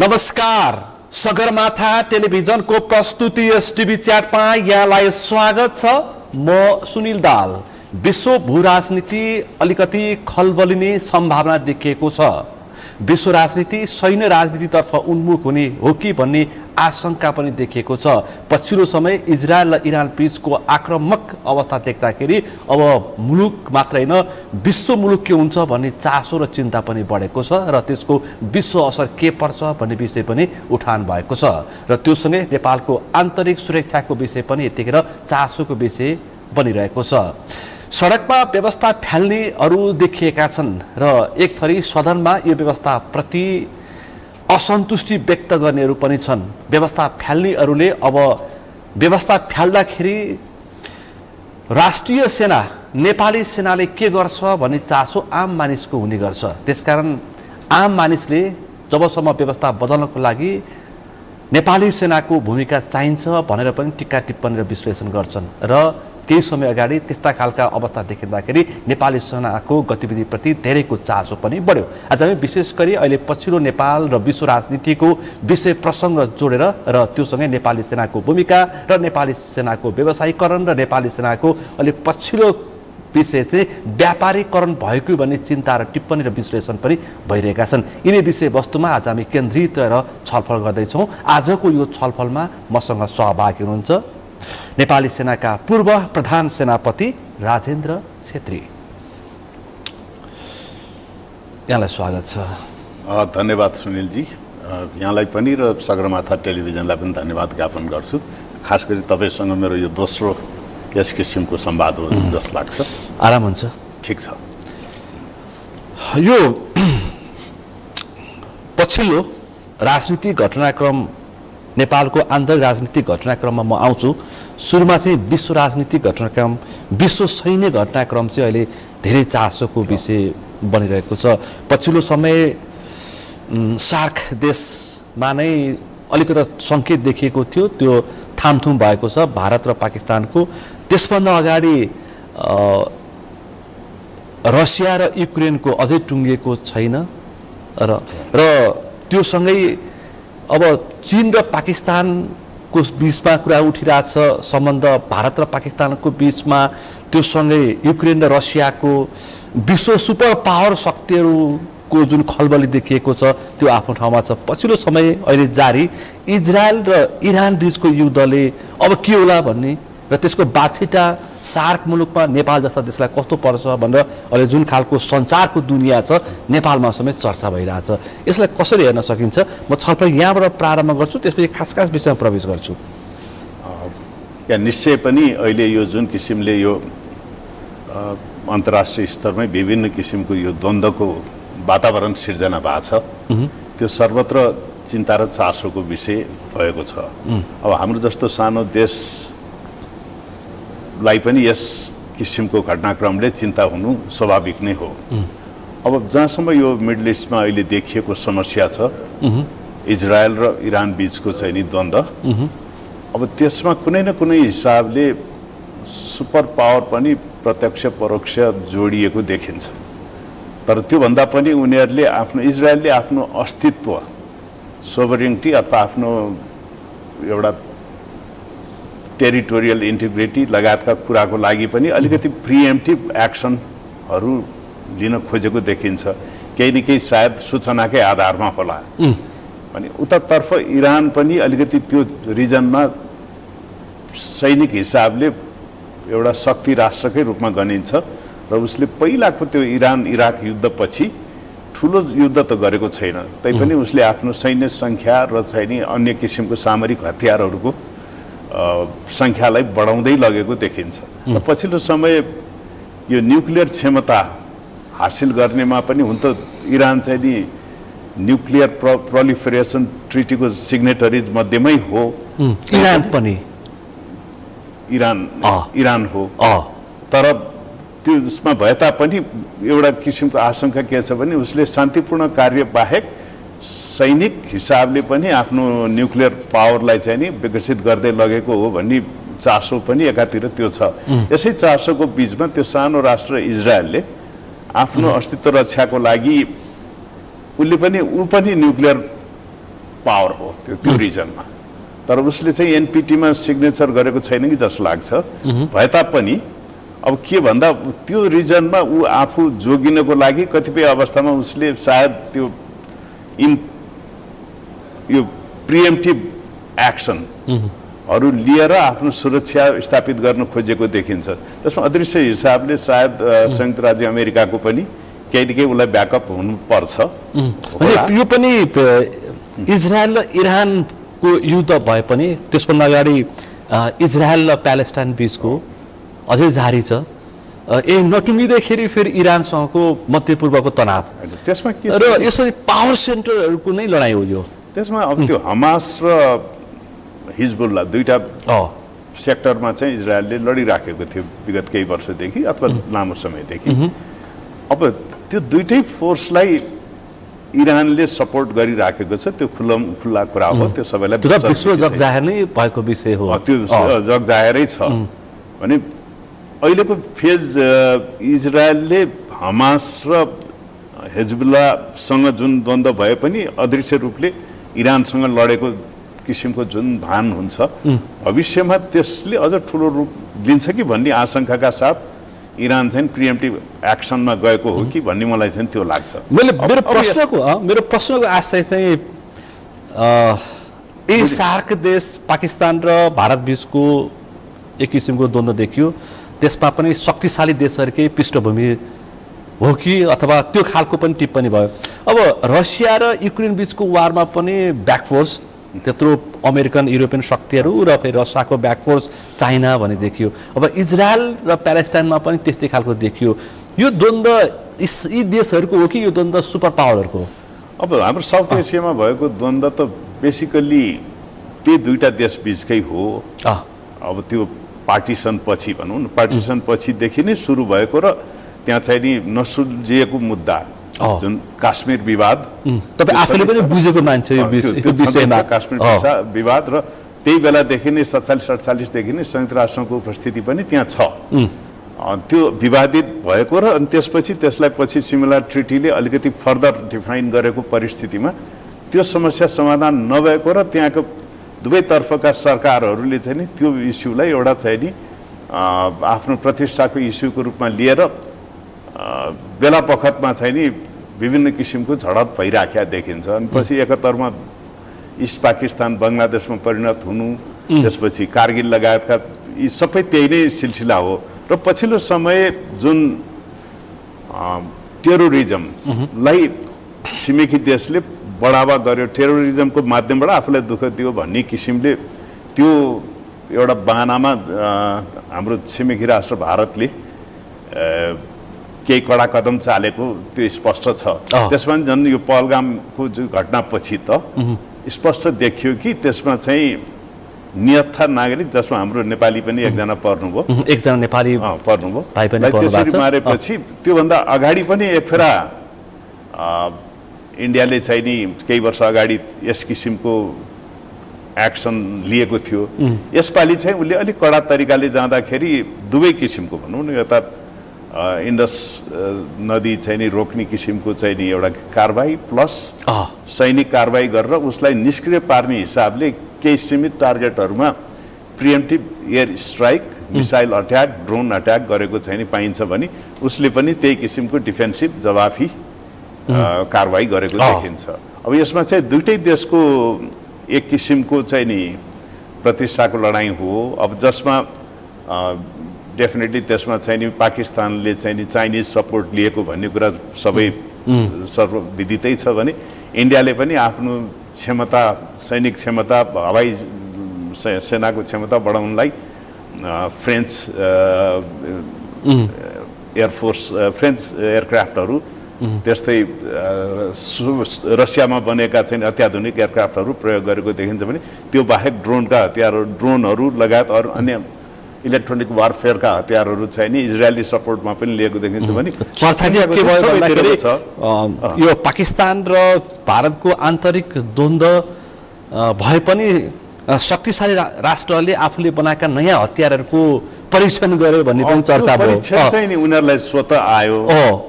नमस्कार, सगरमाथा टेलिभिजनको प्रस्तुति एसटिभी च्याटमा यहाँलाई स्वागत छ। म सुनिल दाल। विश्व भूराजनीति अलिकति खलबलिने सम्भावना देखिएको छ। विश्व राजनीति सैन्य राजनीतितर्फ उन्मुख हुने हो कि भन्ने आशंका पनि देखिएको छ। पछिल्लो समय इजरायल र इरान बीचको आक्रामक अवस्था देख्दाखेरि अब मुलुक मात्रै होइन विश्व मुलुक के हुन्छ भन्ने चासो र चिन्ता पनि बढेको छ र त्यसको विश्व असर के पर्छ भन्ने विषय पनि उठान भएको छ र त्योसँगै नेपालको आन्तरिक सुरक्षाको विषय पनि यतिखेर चासोको विषय बनिरहेको छ। सडकमा व्यवस्था फ्याल्नेहरू देखिएका छन् र एक थरी सदनमा यो व्यवस्था प्रति असन्तुष्टि व्यक्त गर्नेहरू पनि छन्। व्यवस्था फ्याल्नेहरूले अब व्यवस्था फ्याल्दाखेरि राष्ट्रिय सेना नेपाली सेनाले के गर्छ भन्ने चासो आम मानिसको हुने गर्छ। त्यसकारण आम मानिसले जबसम्म व्यवस्था बदल्नको लागि नेपाली सेनाको भूमिका चाहिन्छ भनेर पनि टिक्का टिप्पणी र विश्लेषण गर्छन् र केही समय अगाडि त्यस्ता खालका अवस्था देखिँदाखेरि नेपाली सेनाको गतिविधिप्रति धेरैको चासो पनि बढ्यो। आज हामी विशेष गरी अहिले पछिल्लो नेपाल र विश्व राजनीतिको विषय प्रसङ्ग जोडेर र त्योसँगै नेपाली सेनाको भूमिका र नेपाली सेनाको व्यवसायीकरण र नेपाली सेनाको अहिले पछिल्लो विषय चाहिँ व्यापारीकरण भएको भन्ने चिन्ता र टिप्पणी र विश्लेषण पनि भइरहेका छन्। यिनै विषयवस्तुमा आज हामी केन्द्रित रहेर छलफल गर्दैछौँ। आजको यो छलफलमा मसँग सहभागी हुनुहुन्छ नेपाली सेनाका पूर्व प्रधान सेनापति राजेन्द्र छेत्री। यहाँलाई स्वागत छ। धन्यवाद सुनिलजी। यहाँलाई पनि र सगरमाथा टेलिभिजनलाई पनि धन्यवाद ज्ञापन गर्छु। खास गरी तपाईँसँग मेरो यो दोस्रो यस किसिमको संवाद हो जस्तो लाग्छ। आराम हुन्छ। ठिक छ। यो पछिल्लो राजनीतिक घटनाक्रम नेपालको आन्तरिक राजनीतिक घटनाक्रममा म आउँछु। सुरुमा चाहिँ विश्व राजनीतिक घटनाक्रम, विश्व सैन्य घटनाक्रम चाहिँ अहिले धेरै चासोको विषय बनिरहेको छ। पछिल्लो समय सार्क देशमा नै अलिकति सङ्केत देखिएको थियो, त्यो थामथुम भएको छ भारत र पाकिस्तानको। त्यसभन्दा अगाडि रसिया र युक्रेनको अझै टुङ्गिएको छैन र त्योसँगै अब चीन र पाकिस्तानको बीचमा कुरा उठिरहेछ सम्बन्ध भारत र पाकिस्तानको बीचमा। त्योसँगै युक्रेन र रसियाको विश्व सुपर पावर शक्तिहरूको जुन खलबली देखिएको छ त्यो आफ्नो ठाउँमा छ। पछिल्लो समय अहिले जारी इजरायल र इरान बीचको युद्धले अब के होला भन्ने र त्यसको बाछिटा सार्क मुलुकमा नेपाल जस्ता देशलाई कस्तो पर्छ भनेर अहिले जुन खालको सञ्चारको दुनियाँ छ नेपालमा समेत चर्चा भइरहेछ। यसलाई कसरी हेर्न सकिन्छ? म छलफल यहाँबाट प्रारम्भ गर्छु, त्यसपछि खास खास विषयमा प्रवेश गर्छु। निश्चय पनि अहिले यो जुन किसिमले यो अन्तर्राष्ट्रिय स्तरमै विभिन्न किसिमको यो द्वन्द्वको वातावरण सिर्जना भएको छ, त्यो सर्वत्र चिन्ता र चासोको विषय भएको छ। अब हाम्रो जस्तो सानो देशलाई पनि यस किसिमको घटनाक्रमले चिन्ता हुनु स्वाभाविक नै हो। अब जहाँसम्म यो मिडल इस्टमा अहिले देखिएको समस्या छ, इजरायल र इरान बीचको चाहिँ नि द्वन्द्व, अब त्यसमा कुनै न कुनै हिसाबले सुपर पावर पनि प्रत्यक्ष परोक्ष जोडिएको देखिन्छ। तर त्योभन्दा पनि उनीहरूले आफ्नो इजरायलले आफ्नो अस्तित्व, सोभरेनिटी अथवा आफ्नो एउटा टेरिटोरियल इन्टिग्रिटी लगायतका कुराको लागि पनि अलिकति प्रिएम्प्टिभ एक्सनहरू लिन खोजेको देखिन्छ। केही न केही सायद सूचनाकै आधारमा होला। अनि उतातर्फ इरान पनि अलिकति त्यो रिजनमा सैनिक हिसाबले एउटा शक्ति राष्ट्रकै रूपमा गनिन्छ र उसले पहिलाको त्यो इरान इराक युद्धपछि ठुलो युद्ध त गरेको छैन, तैपनि उसले आफ्नो सैन्य सङ्ख्या र चाहिँ अन्य किसिमको सामरिक हतियारहरूको सङ्ख्यालाई बढाउँदै लगेको देखिन्छ। र पछिल्लो समय यो न्युक्लियर क्षमता हासिल गर्नेमा पनि हुन त इरान चाहिँ नि न्युक्लियर प्रोलिफरेसन ट्रिटीको सिग्नेटरिज मध्येमै हो। इरान पनि इरान हो। तर त्यो उसमा भए तापनि एउटा किसिमको आशंका के छ भने उसले शान्तिपूर्ण कार्य बाहेक सैनिक हिसाबले पनि आफ्नो न्युक्लियर पावरलाई चाहिँ नि विकसित गर्दै लगेको हो भन्ने चासो पनि एकातिर त्यो छ। यसै चासोको बीचमा त्यो सानो राष्ट्र इजरायलले आफ्नो अस्तित्व रक्षाको लागि ऊ पनि न्युक्लियर पावर हो त्यो रिजनमा। तर उसले चाहिँ एनपिटीमा सिग्नेचर गरेको छैन कि जस्तो लाग्छ। भए तापनि अब के भन्दा त्यो रिजनमा ऊ आफू जोगिनको लागि कतिपय अवस्थामा उसले सायद त्यो यो प्रिएम्प्टिभ एक्सनहरू लिएर आफ्नो सुरक्षा स्थापित गर्न खोजेको देखिन्छ। त्यसमा अदृश्य हिसाबले सायद संयुक्त राज्य अमेरिकाको पनि केही न केही उसलाई ब्याकअप हुनुपर्छ। यो पनि इजरायल र इरानको युद्ध भए पनि त्यसभन्दा अगाडि इजरायल र प्यालेस्टाइन बिचको अझै जारी छ। नटुङ्गिँदाखेरि फेरि इरानसँगको मध्यपूर्वको तनाव त्यसमा के र यसरी पावर सेन्टरहरूको नै लडाइँ हो यो। त्यसमा अब त्यो हमास र हिजबुल्ला दुईटा सेक्टरमा चाहिँ इजरायलले लडिराखेको थियो विगत केही वर्षदेखि अथवा लामो समयदेखि। अब त्यो दुईटै फोर्सलाई इरानले सपोर्ट गरिराखेको छ। त्यो खुल्ला कुरा हो, त्यो सबैलाई विश्व जगजाहेर नै भएको विषय हो। त्यो जगजाहेरै छ भने अहिलेको फेज इजरायलले हमास र हिजबुल्लासँग जुन द्वन्द्व भए पनि अदृश्य रूपले इरानसँग लडेको किसिमको जुन भान हुन्छ, भविष्यमा त्यसले अझ ठुलो रूप लिन्छ कि भन्ने आशंकाका साथ इरान चाहिँ प्रिएम्प्टिभ एक्सनमा गएको हो कि भन्ने मलाई चाहिँ त्यो लाग्छ। मेरो प्रश्नको आशय चाहिँ यी सार्क देश पाकिस्तान र भारत बीचको एक किसिमको द्वन्द्व देखियो, त्यसमा पनि शक्तिशाली देशहरूकै पृष्ठभूमि हो कि अथवा त्यो खालको पनि टिप्पणी भयो। अब रसिया र युक्रेन बीचको वारमा पनि ब्याकफोर्स त्यत्रो अमेरिकन युरोपियन शक्तिहरू र फेरि रसियाको ब्याकफोर्स चाइना भन्ने देखियो। अब इजरायल र प्यालेस्टाइनमा पनि त्यस्तै खालको देखियो। यो द्वन्द्व यी देशहरूको हो कि यो द्वन्द्व सुपर पावरहरूको? अब हाम्रो साउथ एसियामा भएको द्वन्द्व त बेसिकल्ली त्यही दुईटा देश बिचकै हो। अब त्यो पार्टिसन पछि भनौँ न, पार्टिसन पछिदेखि नै सुरु भएको र त्यहाँ चाहिँ नि नसुल्झिएको मुद्दा जुन काश्मीर विवाद, तपाईँ आफूले पनि बुझेको मान्छे यो विषयमा काश्मीर विवाद, र त्यही बेलादेखि नै 47-48देखि नै संयुक्त राष्ट्रको उपस्थिति पनि त्यहाँ छ। त्यो विवादित भएको र अनि त्यसपछि त्यसलाई पछि सिमिला ट्रिटीले अलिकति फर्दर डिफाइन गरेको परिस्थितिमा त्यो समस्या समाधान नभएको र त्यहाँको दुवैतर्फका सरकारहरूले चाहिँ नि त्यो इस्युलाई एउटा चाहिँ नि आफ्नो प्रतिष्ठाको इस्युको रूपमा लिएर बेला बखतमा चाहिँ नि विभिन्न किसिमको झडप भइराखेका देखिन्छ। अनि पछि एकतर्फमा इस्ट पाकिस्तान बङ्गलादेशमा परिणत हुनु, त्यसपछि कारगिल लगायतका यी सबै त्यही नै सिलसिला हो। र पछिल्लो समय जुन टेरोरिजमलाई छिमेकी देशले बढावा गर्यो, टेरोरिजमको माध्यमबाट आफूलाई दुःख दियो भन्ने किसिमले त्यो एउटा बहानामा हाम्रो छिमेकी राष्ट्र भारतले केही कडा कदम चालेको त्यो स्पष्ट छ। त्यसमा झन् यो पहलगामको जो घटनापछि त स्पष्ट देखियो कि त्यसमा चाहिँ नियत्था नागरिक, जसमा हाम्रो नेपाली पनि एकजना पर्नुभयो, एकजना नेपाली पर्नुभयो, त्यसरी मारेपछि त्योभन्दा अगाडि पनि एक फेरा इन्डियाले चाहिँ नि केही वर्ष अगाडि यस किसिमको एक्सन लिएको थियो। यसपालि चाहिँ उसले अलिक कडा तरिकाले जाँदाखेरि दुवै किसिमको भनौँ न, यता इन्डस नदी चाहिँ नि रोक्ने किसिमको चाहिँ नि एउटा कारबाही प्लस सैनिक कारबाही गरेर उसलाई निष्क्रिय पार्ने हिसाबले केही सीमित टार्गेटहरूमा preemptive air strike, missile attack, drone attack गरेको चाहिँ नि पाइन्छ भने उसले पनि त्यही किसिमको डिफेन्सिभ जवाफी कारबाही गरेको देखिन्छ। अब यसमा चाहिँ दुईटै देशको एक किसिमको चाहिँ नि प्रतिष्ठाको लडाइँ हो। अब जसमा डेफिनेटली त्यसमा चाहिँ नि पाकिस्तानले चाहिँ नि चाइनिज सपोर्ट लिएको भन्ने कुरा सबै सर्वविदितै छ भने इन्डियाले पनि आफ्नो क्षमता, सैनिक क्षमता, हवाई सेनाको क्षमता बढाउनलाई फ्रेन्च एयरफोर्स, फ्रेन्च एयरक्राफ्टहरू, त्यस्तै रसियामा बनेका चाहिँ अत्याधुनिक एयरक्राफ्टहरू प्रयोग गरेको देखिन्छ भने त्यो बाहेक ड्रोनका हतियारहरू, ड्रोनहरू लगायत अरू अन्य इलेक्ट्रोनिक वारफेयरका हतियारहरू चाहिँ नि इजरायली सपोर्टमा पनि लिएको देखिन्छ भने चर्चा चाहिँ के भयो भन्दाखेरि यो पाकिस्तान र भारतको आन्तरिक द्वन्द्व भए पनि शक्तिशाली राष्ट्रले आफूले बनाएका नयाँ हतियारहरूको परीक्षण गर्यो भन्ने पनि चर्चा भयो। परीक्षण चाहिँ नि उनीहरूलाई स्वतः आयो,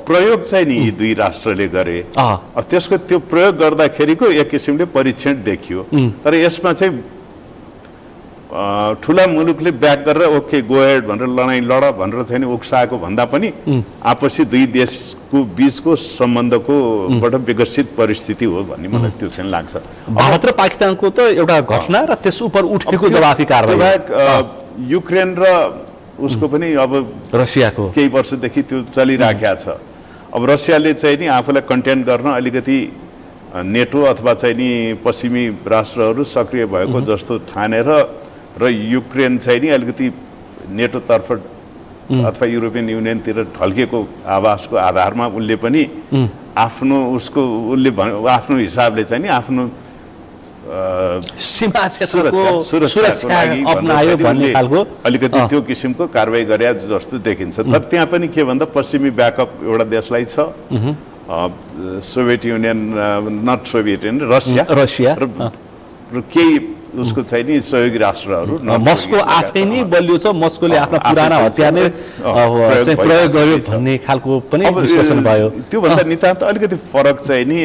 प्रयोग चाहिँ नि यी दुई राष्ट्रले गरे। त्यसको त्यो प्रयोग गर्दाखेरिको एक किसिमले परीक्षण देखियो। तर यसमा चाहिँ ठुला मुलुकले ब्याक गरेर ओके गो हेड भनेर लडाइँ लड भनेर चाहिँ उक्साएको भन्दा पनि आपसी दुई देशको बीचको सम्बन्धको बाट विकसित परिस्थिति हो भन्ने मलाई त्यो चाहिँ लाग्छ। भारत र पाकिस्तानको त एउटा घटना र त्यस उपर उठेको जवाफी कारबाही, युक्रेन र उसको पनि अब रसियाको केही वर्षदेखि त्यो चलिराखेको छ। अब रसियाले चाहिँ नि आफूलाई कन्टेन गर्न अलिकति नेटो अथवा चाहिँ नि पश्चिमी राष्ट्रहरू सक्रिय भएको जस्तो ठानेर र युक्रेन चाहिँ नि अलिकति नेटोतर्फ अथवा युरोपियन युनियनतिर ढल्केको आवाजको आधारमा उसले पनि आफ्नो आफ्नो हिसाबले चाहिँ नि आफ्नो सीमा क्षेत्रको सुरक्षा अपनायो भन्ने खालको अलिकति त्यो किसिमको कारबाही गरे जस्तो देखिन्छ। तर त्यहाँ पनि के भन्दा पश्चिमी ब्याकअप एउटा देशलाई छ, Soviet Union, not Soviet Union, Russia र केही उसको चाहिँ नि सहयोगी राष्ट्रहरू। मस्को आफै नै बलियो छ, मस्कोले आफ्ना पुराना हतियार नै प्रयोग गर्यो भन्ने खालको पनि विश्लेषण भयो। त्योभन्दा नितान्त अलिकति फरक चाहिँ नि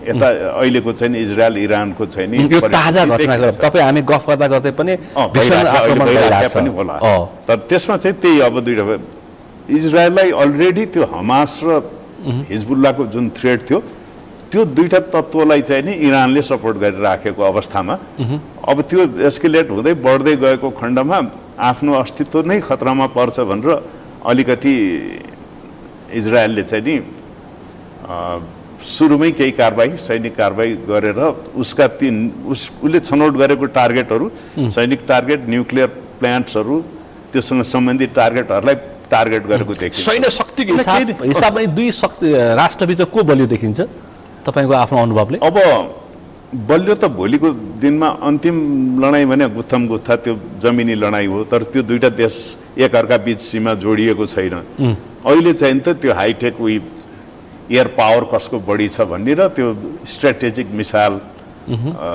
यता अहिलेको चाहिँ इजरायल इरानको चाहिँ नि यो ताजा घटना तपाईँ हामी गफ गर्दा गर्दै पनि पनि होला। तर त्यसमा चाहिँ त्यही अब दुईटा इजरायललाई अलरेडी त्यो हमास र हिजबुल्लाहको जुन थ्रेट थियो त्यो दुईटा तत्त्वलाई चाहिँ नि इरानले सपोर्ट गरिराखेको अवस्थामा अब त्यो एस्केलेट हुँदै बढ्दै गएको खण्डमा आफ्नो अस्तित्व नै खतरामा पर्छ भनेर अलिकति इजरायलले चाहिँ नि सुरुमै केही कारबाही, सैनिक कारबाही गरेर उसले छनौट गरेको टार्गेटहरू, सैनिक टार्गेट, न्युक्लियर प्लान्ट्सहरू, त्योसँग सम्बन्धित टार्गेटहरूलाई टार्गेट गरेको देखिन्छ। सैन्य शक्तिको हिसाबमा दुई राष्ट्रबिच को बलियो देखिन्छ तपाईँको आफ्नो अनुभवले? अब बलियो त भोलिको दिनमा अन्तिम लडाइँ भने गुत्थम गुत्था त्यो जमिनी लडाइँ हो, तर त्यो दुईटा देश एकअर्का बीच सीमा जोडिएको छैन। अहिले चाहिँ त त्यो हाइटेक एयर पावर कसको बढी छ भन्ने र त्यो स्ट्राटेजिक मिसाइल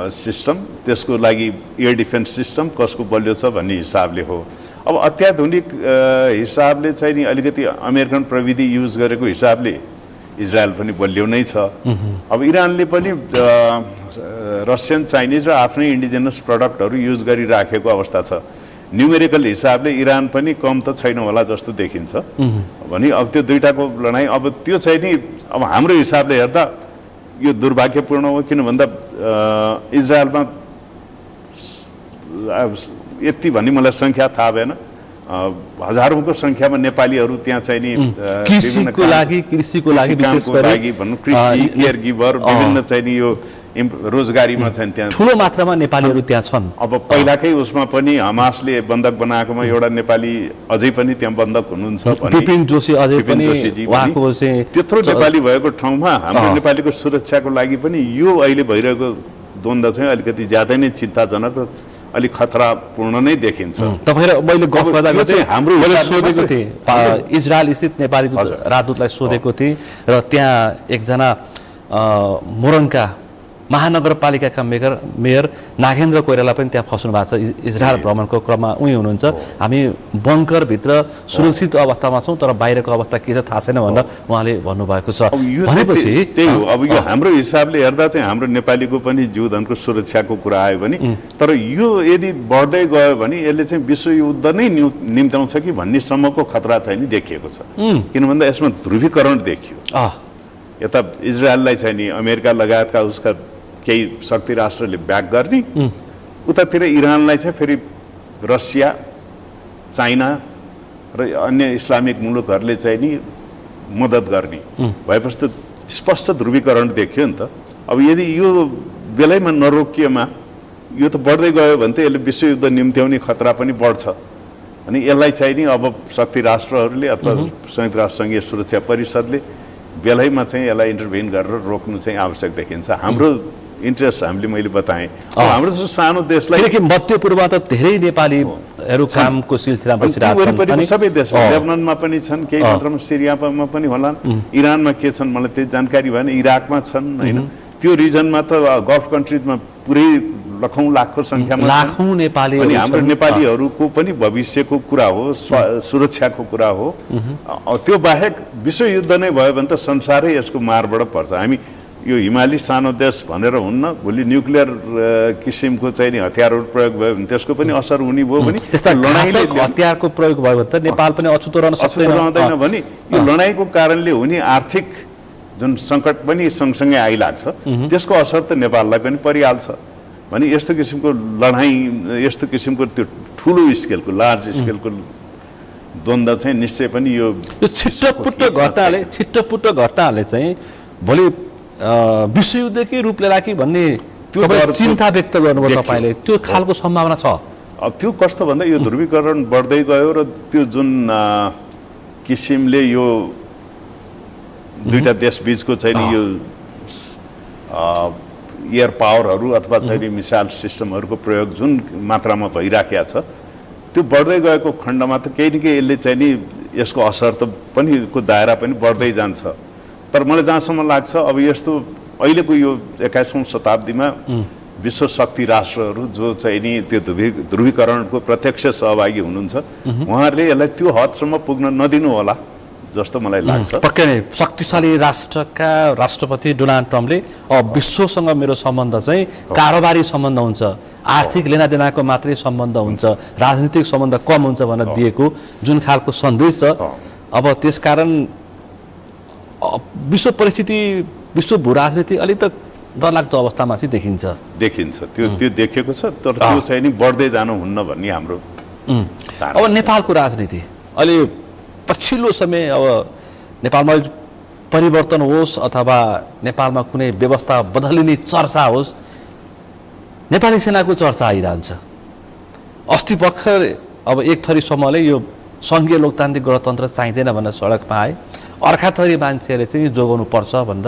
सिस्टम, त्यसको लागि एयर डिफेन्स सिस्टम कसको बलियो छ भन्ने हिसाबले हो। अब अत्याधुनिक हिसाबले चाहिँ नि अलिकति अमेरिकन प्रविधि युज गरेको हिसाबले इजरायल पनि बलियो नै छ। अब इरानले पनि रसियन, चाइनिज र आफ्नै इन्डिजिनस प्रडक्टहरू युज गरिराखेको अवस्था छ। न्युमेरिकल हिसाबले इरान पनि कम त छैन होला जस्तो देखिन्छ भने अब त्यो दुईटाको लडाइँ अब त्यो चाहिँ नि अब हाम्रो हिसाबले हेर्दा यो दुर्भाग्यपूर्ण हो। किन भन्दा इजरायलमा यति भन्ने मलाई सङ्ख्या थाहा भएन, हजारौंको संख्यामा नेपालीहरू त्यहाँ चाहिँ नि कृषिको लागि विशेष गरी भन्नु कृषि केयर गिभर विभिन्न चाहिँ नि यो रोजगारीमा छन् त्यहाँ ठुलो मात्रामा नेपालीहरू त्यहाँ छन्। अब पहिलाकै उसमा पनि हमासले बन्दक बनाएकोमा एउटा नेपाली अझै पनि त्यहाँ बन्दक हुनुहुन्छ भने विपिन जोशी अझै पनि उहाँको चाहिँ त्यत्रो नेपाली भएको ठाउँमा हाम्रो नेपालीको सुरक्षाको लागि पनि यो अहिले भइरहेको द्वन्द्व चाहिँ अलिकति ज्यादै नै चिन्ताजनक र अलि खतरापूर्ण नै देखिन्छ। तपाईहरु मैले गफ गर्दा चाहिँ हाम्रो सोधेको थिएँ इजरायल स्थित नेपाली राजदूतलाई सोधेको थिएँ र त्यहाँ एकजना मोरङका महानगरपालिकाका मेयर नागेन्द्र कोइराला पनि त्यहाँ फस्नु भएको छ। इजरायल भ्रमणको क्रममा उही हुनुहुन्छ। हामी बङ्करभित्र सुरक्षित अवस्थामा छौँ तर बाहिरको अवस्था के छ थाहा छैन भनेर उहाँले भन्नुभएको छ। भनेपछि त्यही हो। अब यो हाम्रो हिसाबले हेर्दा चाहिँ हाम्रो नेपालीको पनि जीवधनको सुरक्षाको कुरा आयो भने तर यो यदि बढ्दै गयो भने यसले चाहिँ विश्वयुद्ध नै निम्त्याउँछ कि भन्ने सम्मको खतरा चाहिँ नि देखिएको छ। किन भन्दा यसमा ध्रुवीकरण देखियो। यता इजरायललाई चाहिँ नि अमेरिका लगायतका उसका केही शक्ति राष्ट्रले ब्याक गर्ने, उतातिर इरानलाई चाहिँ फेरि रसिया चाइना र अन्य इस्लामिक मुलुकहरूले चाहिँ नि मद्दत गर्ने भएपछि त स्पष्ट ध्रुवीकरण देखियो नि त। अब यदि यो बेलैमा नरोकिएमा यो त बढ्दै गयो भने त यसले विश्वयुद्ध निम्त्याउने खतरा पनि बढ्छ। अनि यसलाई चाहिँ नि अब शक्ति राष्ट्रहरूले अथवा संयुक्त राष्ट्र सङ्घीय सुरक्षा परिषदले बेलैमा चाहिँ यसलाई इन्टरभेन गरेर रोक्नु चाहिँ आवश्यक देखिन्छ। हाम्रो इन्ट्रेस्ट हामीले मैले बताएँ हाम्रो जस्तो सानो देशलाई किनकि मध्यपूर्वमा त धेरै नेपालीहरू कामको सिलसिला बसिरहेका सबै देशमा लेबननमा पनि छन्, केही मात्रामा सिरियामा पनि होलान्, इरानमा के छन् मलाई त्यही जानकारी भएन, इराकमा छन् होइन। त्यो रिजनमा त गल्फ कन्ट्रिजमा पुरै लाखौं लाखको संख्यामा लाखौं नेपाली अनि हाम्रो नेपालीहरूको पनि भविष्यको कुरा हो, सुरक्षाको कुरा हो। त्यो बाहेक विश्वयुद्ध नै भयो भने त संसारै यसको मारबाट पर्छ। हामी यो हिमाली सानो देश भनेर हुन्न, भोलि न्युक्लियर किसिमको चाहिँ नि हतियारहरू प्रयोग भयो भने त्यसको पनि असर हुने भयो भने लडाईले हतियारको प्रयोग भयो भने त नेपाल पनि अछुतो रहँदैन भने यो लडाईँको कारणले हुने आर्थिक जुन सङ्कट पनि सँगसँगै आइलाग्छ, त्यसको असर त नेपाललाई पनि परिहाल्छ। भने यस्तो किसिमको लडाईँ, यस्तो किसिमको त्यो ठुलो स्केलको लार्ज स्केलको द्वन्द्व चाहिँ निश्चय पनि यो छिट्टोपुट्टो घटनाले चाहिँ भोलि विश्वयुद्धकै रूप लिएला कि भन्ने त्यो चिन्ता व्यक्त गर्नुभयो तपाईँले, त्यो खालको सम्भावना छ? अब त्यो कस्तो भन्दा यो ध्रुवीकरण बढ्दै गयो र त्यो जुन किसिमले यो दुईटा देशबीचको चाहिँ नि यो एयर पावरहरू अथवा चाहिँ नि मिसाइल सिस्टमहरूको प्रयोग जुन मात्रामा भइराखेको छ, त्यो बढ्दै गएको खण्डमा त केही न केही यसले चाहिँ नि यसको असर त पनि को दायरा पनि बढ्दै जान्छ। तर मलाई जहाँसम्म लाग्छ अब यस्तो अहिलेको यो 21औं शताब्दीमा विश्व शक्ति राष्ट्रहरू जो चाहिँ नि त्यो ध्रुवीकरणको प्रत्यक्ष सहभागी हुनुहुन्छ, उहाँहरूले यसलाई त्यो हदसम्म पुग्न नदिनु होला जस्तो मलाई लाग्छ। पक्कै नै शक्तिशाली राष्ट्रका राष्ट्रपति डोनाल्ड ट्रम्पले अब विश्वसँग मेरो सम्बन्ध चाहिँ कारोबारी सम्बन्ध हुन्छ, आर्थिक लेनादेनाको मात्रै सम्बन्ध हुन्छ, राजनीतिक सम्बन्ध कम हुन्छ भनेर दिएको जुन खालको सन्देश छ, अब त्यसकारण विश्व परिस्थिति, विश्व भूराजनीति अलिक त डरलाग्दो अवस्थामा चाहिँ देखिन्छ। त्यो देखेको छ, तर त्यो चाहिँ नि बढ्दै जानु हुन्न भन्ने हाम्रो। अब नेपालको राजनीति अहिले पछिल्लो समय अब नेपालमा परिवर्तन होस् अथवा नेपालमा कुनै व्यवस्था बदलिने चर्चा होस्, नेपाली सेनाको चर्चा आइरहन्छ। अस्ति भर्खर अब एक थरी समूहले यो सङ्घीय लोकतान्त्रिक गणतन्त्र चाहिँदैन भनेर सडकमा आए, अर्का थरी मान्छेहरूले चाहिँ जोगाउनु पर्छ भनेर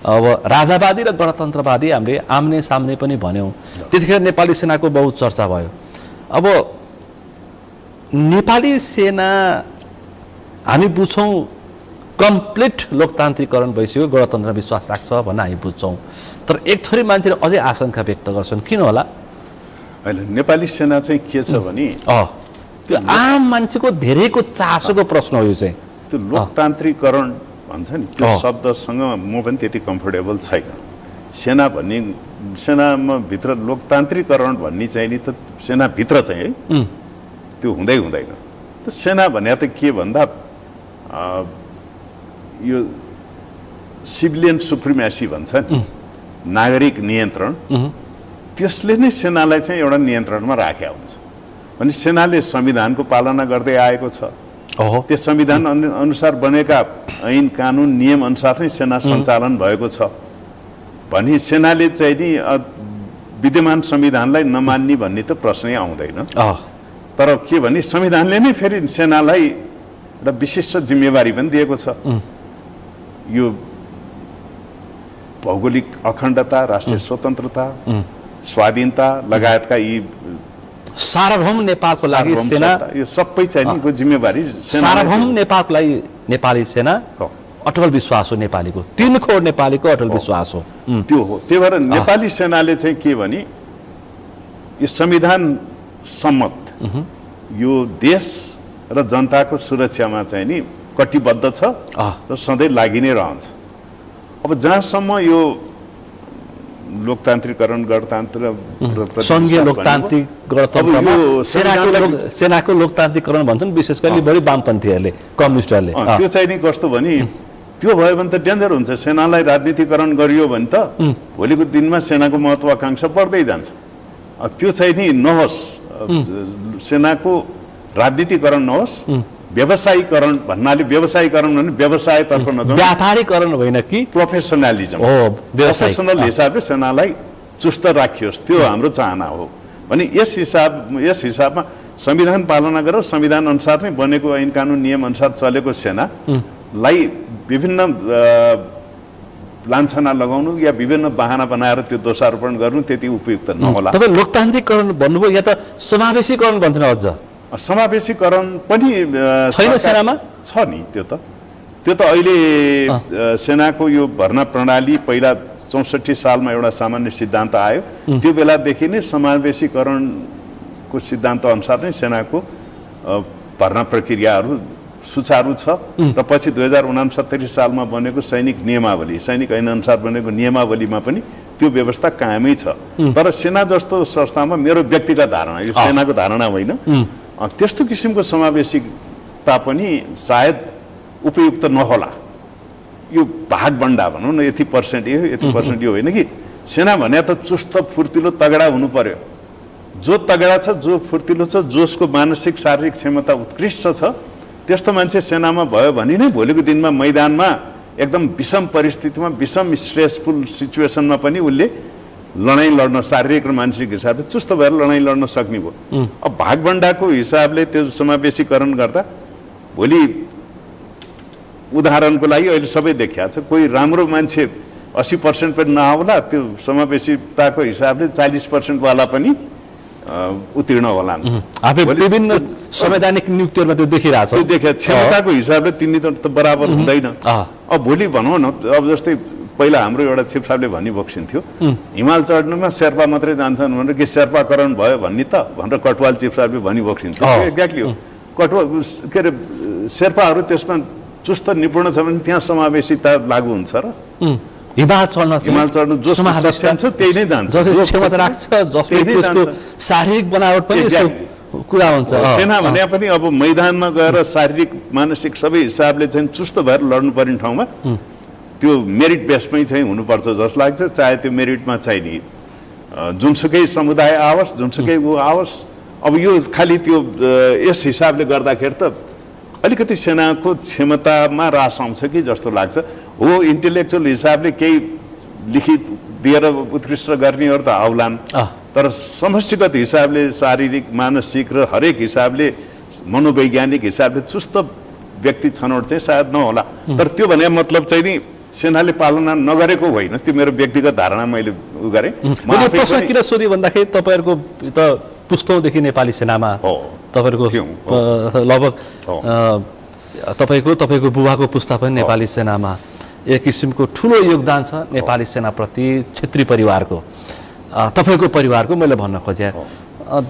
अब राजावादी र गणतन्त्रवादी हामीले आम्ने सामने पनि भन्यौँ। त्यतिखेर नेपाली सेनाको बहुत चर्चा भयो। अब नेपाली सेना हामी बुझ्छौँ कम्प्लिट लोकतान्त्रिकरण भइसक्यो, गणतन्त्रमा विश्वास राख्छ भन्ने हामी बुझ्छौँ, तर एक थरी मान्छेले अझै आशंका व्यक्त गर्छन्, किन होला? होइन, नेपाली सेना चाहिँ के छ भने त्यो आम मान्छेको धेरैको चासोको प्रश्न हो। यो चाहिँ त्यो लोकतान्त्रिकरण भन्छ नि, त्यो शब्दसँग म पनि त्यति कम्फर्टेबल छैन। सेना भन्ने, सेनामा भित्र लोकतान्त्रिकरण भन्ने चाहिँ नि त सेनाभित्र चाहिँ है त्यो हुँदैन। त सेना भने त के भन्दा यो सिभिलियन सुप्रिमेसी भन्छ नि, नागरिक नियन्त्रण, त्यसले नै सेनालाई चाहिँ एउटा नियन्त्रणमा राखेको हुन्छ। अनि सेनाले संविधानको पालना गर्दै आएको छ, त्यो संविधान अनुसार बनेका ऐन कानुन नियम अनुसार नै सेना सञ्चालन भएको छ। भनी सेनाले चाहिँ नि विद्यमान संविधानलाई नमान्ने भन्ने त प्रश्नै आउँदैन। तर के भने संविधानले नै फेरि सेनालाई एउटा विशिष्ट जिम्मेवारी पनि दिएको छ। यो भौगोलिक अखण्डता, राष्ट्रिय स्वतन्त्रता, स्वाधीनता लगायतका यी सार्वभौम नेपालको लागि सेना, यो सबै चाहिँ को जिम्मेवारी सार्वभौम नेपालको लागि नेपाली सेना अटल विश्वास हो। नेपालीको 3 करोड नेपालीको अटल विश्वास हो। त्यो हो। त्यही भएर नेपाली सेनाले चाहिँ के भने यो संविधान सम्मत यो देश र जनताको सुरक्षामा चाहिँ नि कटिबद्ध छ र सधैँ लागि नै रहन्छ। अब जहाँसम्म यो लोकतान्त्रिकरण, गणतन्त्र, सङ्घीय लोकतान्त्रिक गणतन्त्रमा सेनाको लोकतान्त्रिकरण भन्छन्, विशेष गरी बढी वामपन्थीहरूले, कम्युनिस्टहरूले। त्यो चाहिँ नि कस्तो भने त्यो भयो भने त डेन्जर हुन्छ। सेनालाई राजनीतिकरण गरियो भने त भोलिको दिनमा सेनाको महत्त्वाकांक्षा बढ्दै जान्छ। त्यो चाहिँ नि नहोस्, सेनाको राजनीतिकरण नहोस्, व्यवसायीकरण भन्नाले व्यवसायीकरण भने व्यवसायतर्फ नजाउँ, व्यापारीकरण होइन कि प्रोफेसनलिजम, प्रोफेसनल हिसाबले सेनालाई चुस्त राखियोस्, त्यो हाम्रो चाहना हो। भने यस हिसाबमा संविधान पालना गरेर संविधान अनुसार नै बनेको ऐन कानुन नियम अनुसार चलेको सेनालाई विभिन्न लान्छना लगाउनु या विभिन्न बहाना बनाएर त्यो दोषारोपण गर्नु त्यति उपयुक्त नहोला। तपाईँ लोकतान्त्रिकरण भन्नुभयो या त समावेशीकरण भन्छन्? अझ समावेशीकरण पनि छैन सेनामा? छ नि, त्यो त अहिले सेनाको यो भर्ना प्रणाली पहिला 64 सालमा एउटा सामान्य सिद्धान्त आयो। त्यो बेलादेखि नै समावेशीकरणको सिद्धान्त अनुसार नै सेनाको भर्ना प्रक्रियाहरू सुचारू छ र पछि 2069 सालमा बनेको सैनिक नियमावली, सैनिक ऐन अनुसार बनेको नियमावलीमा पनि त्यो व्यवस्था कायमै छ। तर सेना जस्तो संस्थामा मेरो व्यक्तिगत धारणा, यो सेनाको धारणा होइन, त्यस्तो किसिमको समावेशिकता पनि सायद उपयुक्त नहोला। यो भागबण्डा भनौँ न, यति पर्सेन्ट यो, यति पर्सेन्ट यो होइन कि सेना भने त चुस्त फुर्तिलो तगडा हुनु पर्यो। जो तगडा छ, जो फुर्तिलो छ, जसको मानसिक शारीरिक क्षमता उत्कृष्ट छ, त्यस्तो मान्छे सेनामा भयो भने नै भोलिको दिनमा मैदानमा एकदम विषम परिस्थितिमा, विषम स्ट्रेसफुल सिचुएसनमा पनि उसले लडाइँ लड्न, शारीरिक र मानसिक हिसाबले चुस्त भएर लडाइँ लड्न सक्ने भयो। अब भागबण्डाको हिसाबले त्यो समावेशीकरण गर्दा भोलि उदाहरणको लागि अहिले सबै देखिया छ, कोही राम्रो मान्छे 80% पनि नआउला, त्यो समावेशिताको हिसाबले 40% वाला पनि उत्तीर्ण होला। विभिन्न संवैधानिक नियुक्तिहरुमा त्यो देखिरहेछ। त्यो देखिया क्षमताको हिसाबले तिनी त बराबर हुँदैन। अब भोलि भनौँ न, अब जस्तै पहिला हाम्रो एउटा चिफ साहबले भनिबक्सिन्थ्यो हिमाल चढ्नुमा शेर्पा मात्रै जान्छन् भनेर, के शेर्पाकरण भयो भन्ने त भनेर कटवाल चिफ साहबले भनिबक्सिन्थ्यो। एक्ज्याक्टली हो। कटवाल के अरे शेर्पाहरू त्यसमा चुस्त निपुण छ भने त्यहाँ समावेशिता लागू हुन्छ र हिमाल चढ्न जो सक्षम छ त्यही नै जान्छ, जसले क्षमता राख्छ, जसले त्यसको शारीरिक बनावट पनि कुरा हुन्छ। सेना भने पनि अब मैदानमा गएर शारीरिक मानसिक सबै हिसाबले चाहिँ चुस्त भएर लड्नु पर्ने ठाउँमा त्यो मेरिट बेसमै चाहिँ हुनुपर्छ जस्तो लाग्छ। चाहे त्यो मेरिटमा चाहिँ नि जुनसुकै समुदाय आओस्, जुनसुकै ऊ आओस्, अब यो खालि त्यो यस हिसाबले गर्दाखेरि त अलिकति सेनाको क्षमतामा रास आउँछ कि जस्तो लाग्छ। हो, इन्टेलेक्चुअल हिसाबले केही लिखित दिएर उत्कृष्ट गर्नेहरू त आउलान्, तर समष्टिगत हिसाबले शारीरिक, मानसिक र हरेक हिसाबले, मनोवैज्ञानिक हिसाबले चुस्त व्यक्ति छनौट चाहिँ सायद नहोला। तर त्यो भने मतलब चाहिँ नि सेनाले पालना नगरेको होइन, त्यो मेरो व्यक्तिगत धारणा मैले उ गरेँ। मैले प्रश्न किन सोधेँ भन्दाखेरि तपाईँहरूको त पुस्तौँदेखि नेपाली सेनामा तपाईँहरूको लगभग तपाईँको बुबाको पुस्ता पनि नेपाली सेनामा, एक किसिमको ठुलो योगदान छ नेपाली सेनाप्रति, क्षेत्रीय परिवारको, तपाईँको परिवारको। मैले भन्न खोजेँ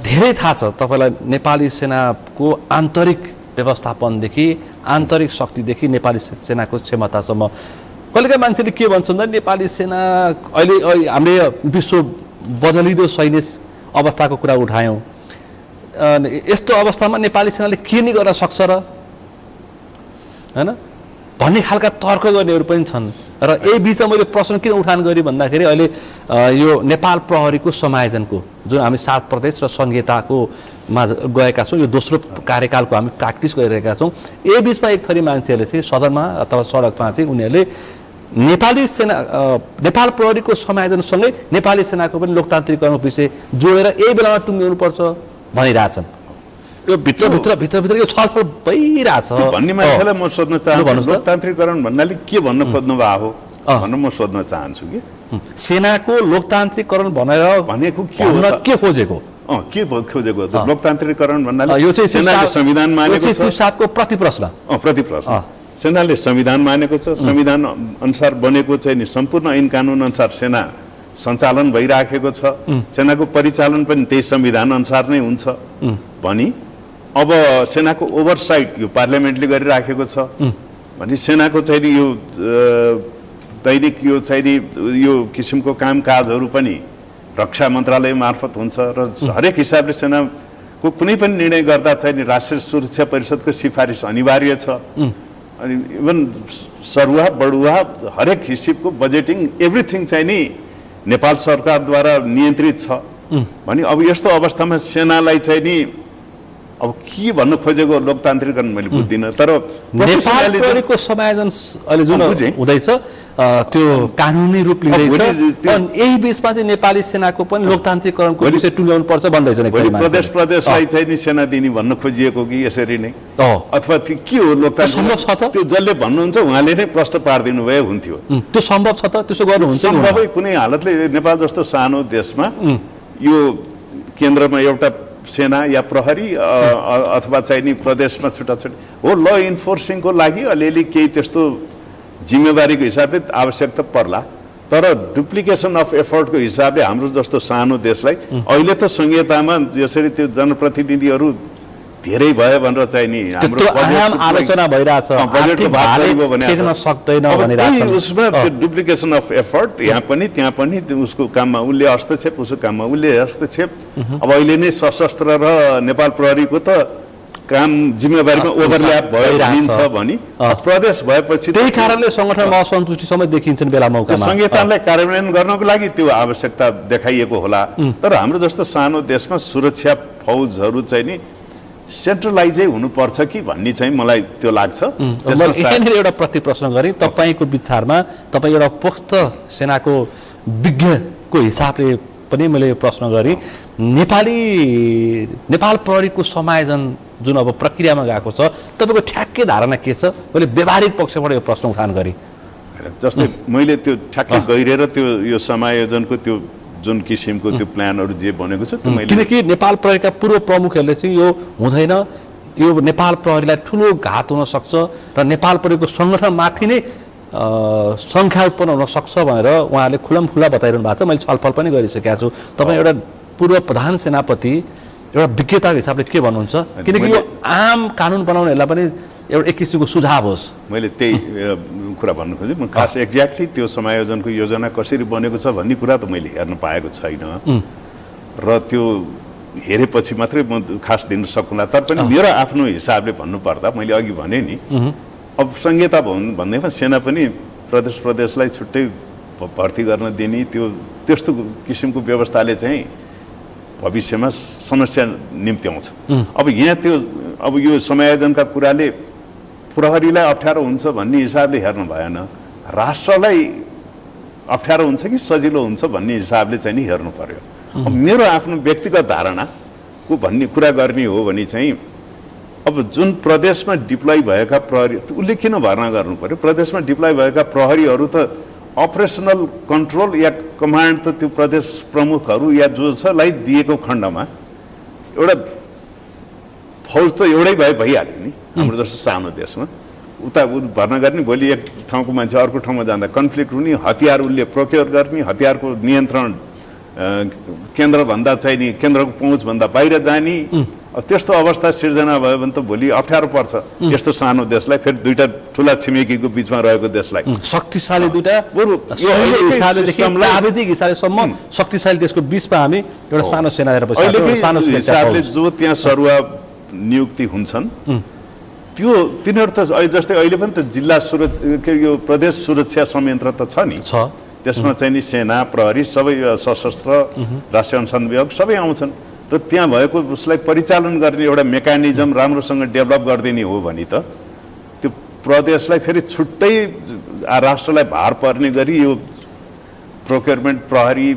धेरै थाहा छ तपाईँलाई नेपाली सेनाको आन्तरिक व्यवस्थापनदेखि, आन्तरिक शक्तिदेखि नेपाली सेनाको क्षमतासम्म। कहिलेकाहीँ मान्छेले के भन्छ भन्दा नेपाली सेना अहिले हामीले विश्व बदलिँदो सैन्य अवस्थाको कुरा उठायौँ, यस्तो अवस्थामा नेपाली सेनाले के नि गर्न सक्छ र हैन भन्ने खालका तर्क गर्नेहरू पनि छन्। र यही बिचमा मैले प्रश्न किन उठान गरेँ भन्दाखेरि अहिले यो नेपाल प्रहरीको समायोजनको जुन हामी 7 प्रदेश र संहिताको मा गएका छौँ, यो दोस्रो कार्यकालको हामी प्र्याक्टिस गरिरहेका छौँ। यही बिचमा एक थरी मान्छेहरूले चाहिँ सदनमा अथवा सडकमा चाहिँ उनीहरूले नेपाली सेना, नेपाल प्रहरीको समायोजनसँगै नेपाली सेनाको पनि लोकतान्त्रिकरणको विषय जोडेर यही बेलामा टुङ्ग्याउनुपर्छ भनिरहेछन्। यो भित्रभित्र यो छलफल भइरहेछ भन्ने मान्छेलाई म सोध्न चाहन्छु, लोकतान्त्रिकरण भन्नाले के भन्न खोज्नु भएको हो भनेर म सोध्न चाहन्छु कि सेनाको लोकतान्त्रिकरण भनेको के खोजेको? के खोजेको लोकतान्त्रिकरण भन्नाले यो चाहिँ सेनाले संविधान मानेको छ। साहबको प्रतिप्रश्न सेनाले संविधान मानेको छ, संविधान अनुसार बनेको चाहिँ नि सम्पूर्ण ऐन कानुन अनुसार सेना सञ्चालन भइराखेको छ, सेनाको परिचालन पनि त्यही संविधान अनुसार नै हुन्छ भनी अब सेनाको ओभरसाइट यो पार्लियामेन्टले गरिराखेको छ भने सेनाको चाहिँ नि यो दैनिक यो चाहिँ नि यो किसिमको कामकाजहरू पनि रक्षा मन्त्रालय मार्फत हुन्छ र हरेक हिसाबले सेनाको कुनै पनि निर्णय गर्दा चाहिँ नि राष्ट्रिय सुरक्षा परिषदको सिफारिस अनिवार्य छ। अनि इभन सरुवा बढुवा हरेक हिसाबको बजेटिङ एभ्रिथिङ चाहिँ नि नेपाल सरकारद्वारा नियन्त्रित छ भने अब यस्तो अवस्थामा सेनालाई चाहिँ नि अब के भन्न खोजेको लोकतान्त्रिकरण मैले बुझ्दिनँ। तर नेपाल प्रहरीको समायोजन अहिले जुन हुँदैछ त्यो कानुनी रूप लिँदैछ, यही बिचमा चाहिँ नेपाली सेनाको पनि लोकतान्त्रिकरणको विषय टुङ्ग्याउनु पर्छ भन्दैछ। प्रदेशलाई चाहिँ नि सेना दिने भन्न खोजिएको कि यसरी नै अथवा के हो लोकतान्त्रिक, त्यो जसले भन्नुहुन्छ उहाँले नै प्रश्न पारिदिनु भए हुन्थ्यो। त्यो सम्भव छ त? त्यसो गर्नुहुन्छ? सम्भवै कुनै हालतले नेपाल जस्तो सानो देशमा यो केन्द्रमा एउटा सेना या प्रहरी अथवा चाहिँ नि प्रदेशमा छुट्टा हो ल इन्फोर्सिङको लागि अलिअलि केही त्यस्तो जिम्मेवारीको हिसाबले आवश्यकता पर्ला, तर डुप्लिकेसन अफ एफर्टको हिसाबले हाम्रो जस्तो सानो देशलाई अहिले त संहितामा यसरी त्यो जनप्रतिनिधिहरू धेरै भयो भनेर चाहिँ नि हाम्रो आलोचना भइरहेछ बजेटको भाग गरियो भने ठेक्न सक्दैन भनिरहेछ उसमा त्यो डुप्लिकेसन अफ एफर्ट यहाँ पनि त्यहाँ पनि उसको काममा उसले हस्तक्षेप उसको काममा उसले हस्तक्षेप अब अहिले नै सशस्त्र र नेपाल प्रहरीको त काम जिम्मेवारीमा ओभरल्याप भइरहन्छ भनी प्रदेश भएपछि त्यही कारणले संगठनमा असन्तुष्टि समेत देखिन्छन् बेला मौकामा संहितालाई कार्यान्वयन गर्नको लागि त्यो आवश्यकता देखाइएको होला तर हाम्रो जस्तो सानो देशमा सुरक्षा फौजहरू चाहिँ नि सेन्ट्रलाइजै हुनुपर्छ कि भन्ने चाहिँ मलाई त्यो लाग्छ यहाँनिर एउटा प्रति प्रश्न गरेँ तपाईँको विचारमा तपाईँ एउटा पोख्त सेनाको विज्ञको हिसाबले पनि मैले प्रश्न गरेँ नेपाल प्रहरीको समायोजन जुन अब प्रक्रियामा गएको छ तपाईँको ठ्याक्कै धारणा के छ मैले व्यवहारिक पक्षबाट यो प्रश्न उठान गरेँ जस्तै मैले त्यो ठ्याक्कै गहिरेर त्यो यो समायोजनको त्यो जुन किसिमको त्यो प्लानहरू जे बनेको छ किनकि नेपाल प्रहरीका पूर्व प्रमुखहरूले चाहिँ यो हुँदैन यो नेपाल प्रहरीलाई ठुलो घात हुन सक्छ र नेपाल प्रहरीको सङ्गठनमाथि नै सङ्ख्या उत्पन्न हुन सक्छ भनेर उहाँहरूले खुल्लमखुल्ला बताइरहनु भएको छ मैले छलफल पनि गरिसकेको छु तपाईँ एउटा पूर्व प्रधान सेनापति एउटा विज्ञताको हिसाबले के भन्नुहुन्छ किनकि यो आम कानुन बनाउनेहरूलाई पनि एउटा एक किसिमको सुझाव होस् मैले त्यही कुरा भन्नु खोजेँ म खास एक्ज्याक्टली त्यो समायोजनको योजना कसरी बनेको छ भन्ने कुरा त मैले हेर्न पाएको छैन र त्यो हेरेपछि मात्रै म खास दिन सक्नुला तर पनि मेरो आफ्नो हिसाबले भन्नुपर्दा मैले अघि भने नि अब संहिता भन्दैमा सेना पनि प्रदेशलाई छुट्टै भर्ती गर्न दिने त्यो त्यस्तो किसिमको व्यवस्थाले चाहिँ भविष्यमा समस्या निम्त्याउँछ अब यहाँ त्यो अब यो समायोजनका कुराले प्रहरीलाई अप्ठ्यारो हुन्छ भन्ने हिसाबले हेर्नु भएन राष्ट्रलाई अप्ठ्यारो हुन्छ कि सजिलो हुन्छ भन्ने हिसाबले चाहिँ नि हेर्नु पर्यो अब मेरो आफ्नो व्यक्तिगत धारणाको भन्ने कुरा गर्ने हो भने चाहिँ अब जुन प्रदेशमा डिप्लोय भएका प्रहरी उसले किन भर्ना गर्नु पर्यो प्रदेशमा डिप्लोय भएका प्रहरीहरू त अपरेसनल कन्ट्रोल या कमान्ड त त्यो प्रदेश प्रमुखहरू या जो छ लाई दिएको खण्डमा एउटा फौज त एउटै भइहाल्यो नि हाम्रो जस्तो सानो देशमा उता भर्ना गर्ने भोलि एक ठाउँको मान्छे अर्को ठाउँमा जाँदा कन्फ्लिक्ट हुने हतियार उसले प्रोक्योर गर्ने हतियारको नियन्त्रण केन्द्रभन्दा चाहिँ नि केन्द्रको पहुँचभन्दा बाहिर जाने त्यस्तो अवस्था सिर्जना भयो भने त भोलि अप्ठ्यारो पर्छ यस्तो सानो देशलाई फेरि दुईटा ठुला छिमेकीको बिचमा रहेको देशलाई शक्तिशाली दुईटा प्राविधिक हिसाबलेसम्म शक्तिशाली देशको बिचमा हामी एउटा सानो सेना हिसाबले जो त्यहाँ सरुवा नियुक्ति हुन्छन् त्यो तिनीहरू त जस्तै अहिले पनि त जिल्ला यो प्रदेश सुरक्षा संयन्त्र त छ नि त्यसमा चाहिँ नि सेना प्रहरी सबै सशस्त्र राष्ट्रिय अनुसन्धान विभाग सबै आउँछन् र त्यहाँ भएको उसलाई परिचालन गर्ने एउटा मेकानिजम राम्रोसँग डेभलप गरिदिने हो भने त त्यो प्रदेशलाई फेरि छुट्टै राष्ट्रलाई भार पर्ने गरी यो प्रोक्योरमेन्ट प्रहरी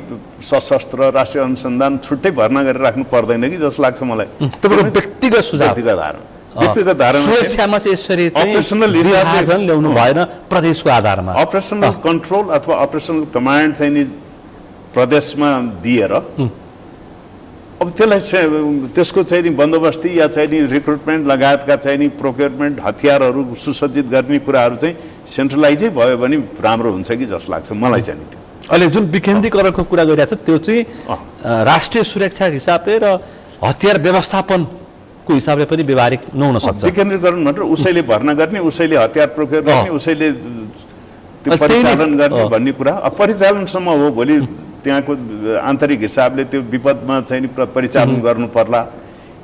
सशस्त्र राष्ट्रिय अनुसन्धान छुट्टै भर्ना गरेर राख्नु पर्दैन कि जस्तो लाग्छ मलाई व्यक्तिगत सुझाव व्यक्तिगत धारणा सुरक्षामा चाहिँ यसरी अपरेसनल हिसाबले ल्याउनु भएन प्रदेशको आधारमा अपरेसनल कन्ट्रोल अथवा अपरेसनल कमान्ड चाहिँ नि प्रदेशमा दिएर अब त्यसलाई त्यसको चाहिँ नि बन्दोबस्ती या चाहिँ नि रिक्रुटमेन्ट लगायतका चाहिँ नि प्रोक्योरमेन्ट हतियारहरू सुसज्जित गर्ने कुराहरू चाहिँ सेन्ट्रलाइजै भयो भने राम्रो हुन्छ कि जस्तो लाग्छ मलाई चाहिँ त्यो अहिले जुन विकेन्द्रीकरणको कुरा गरिरहेको छ त्यो चाहिँ राष्ट्रिय सुरक्षाको हिसाबले र हतियार व्यवस्थापनको हिसाबले पनि व्यवहारिक नहुन सक्छ विकेन्द्रीकरण भनेर उसैले भर्ना गर्ने उसैले हतियार प्रोक्योर गर्ने उसैले त्यो परिचालन गर्ने भन्ने कुरा परिचालनसम्म हो भोलि त्यहाँको आन्तरिक हिसाबले त्यो विपदमा चाहिँ परिचालन गर्नु पर्ला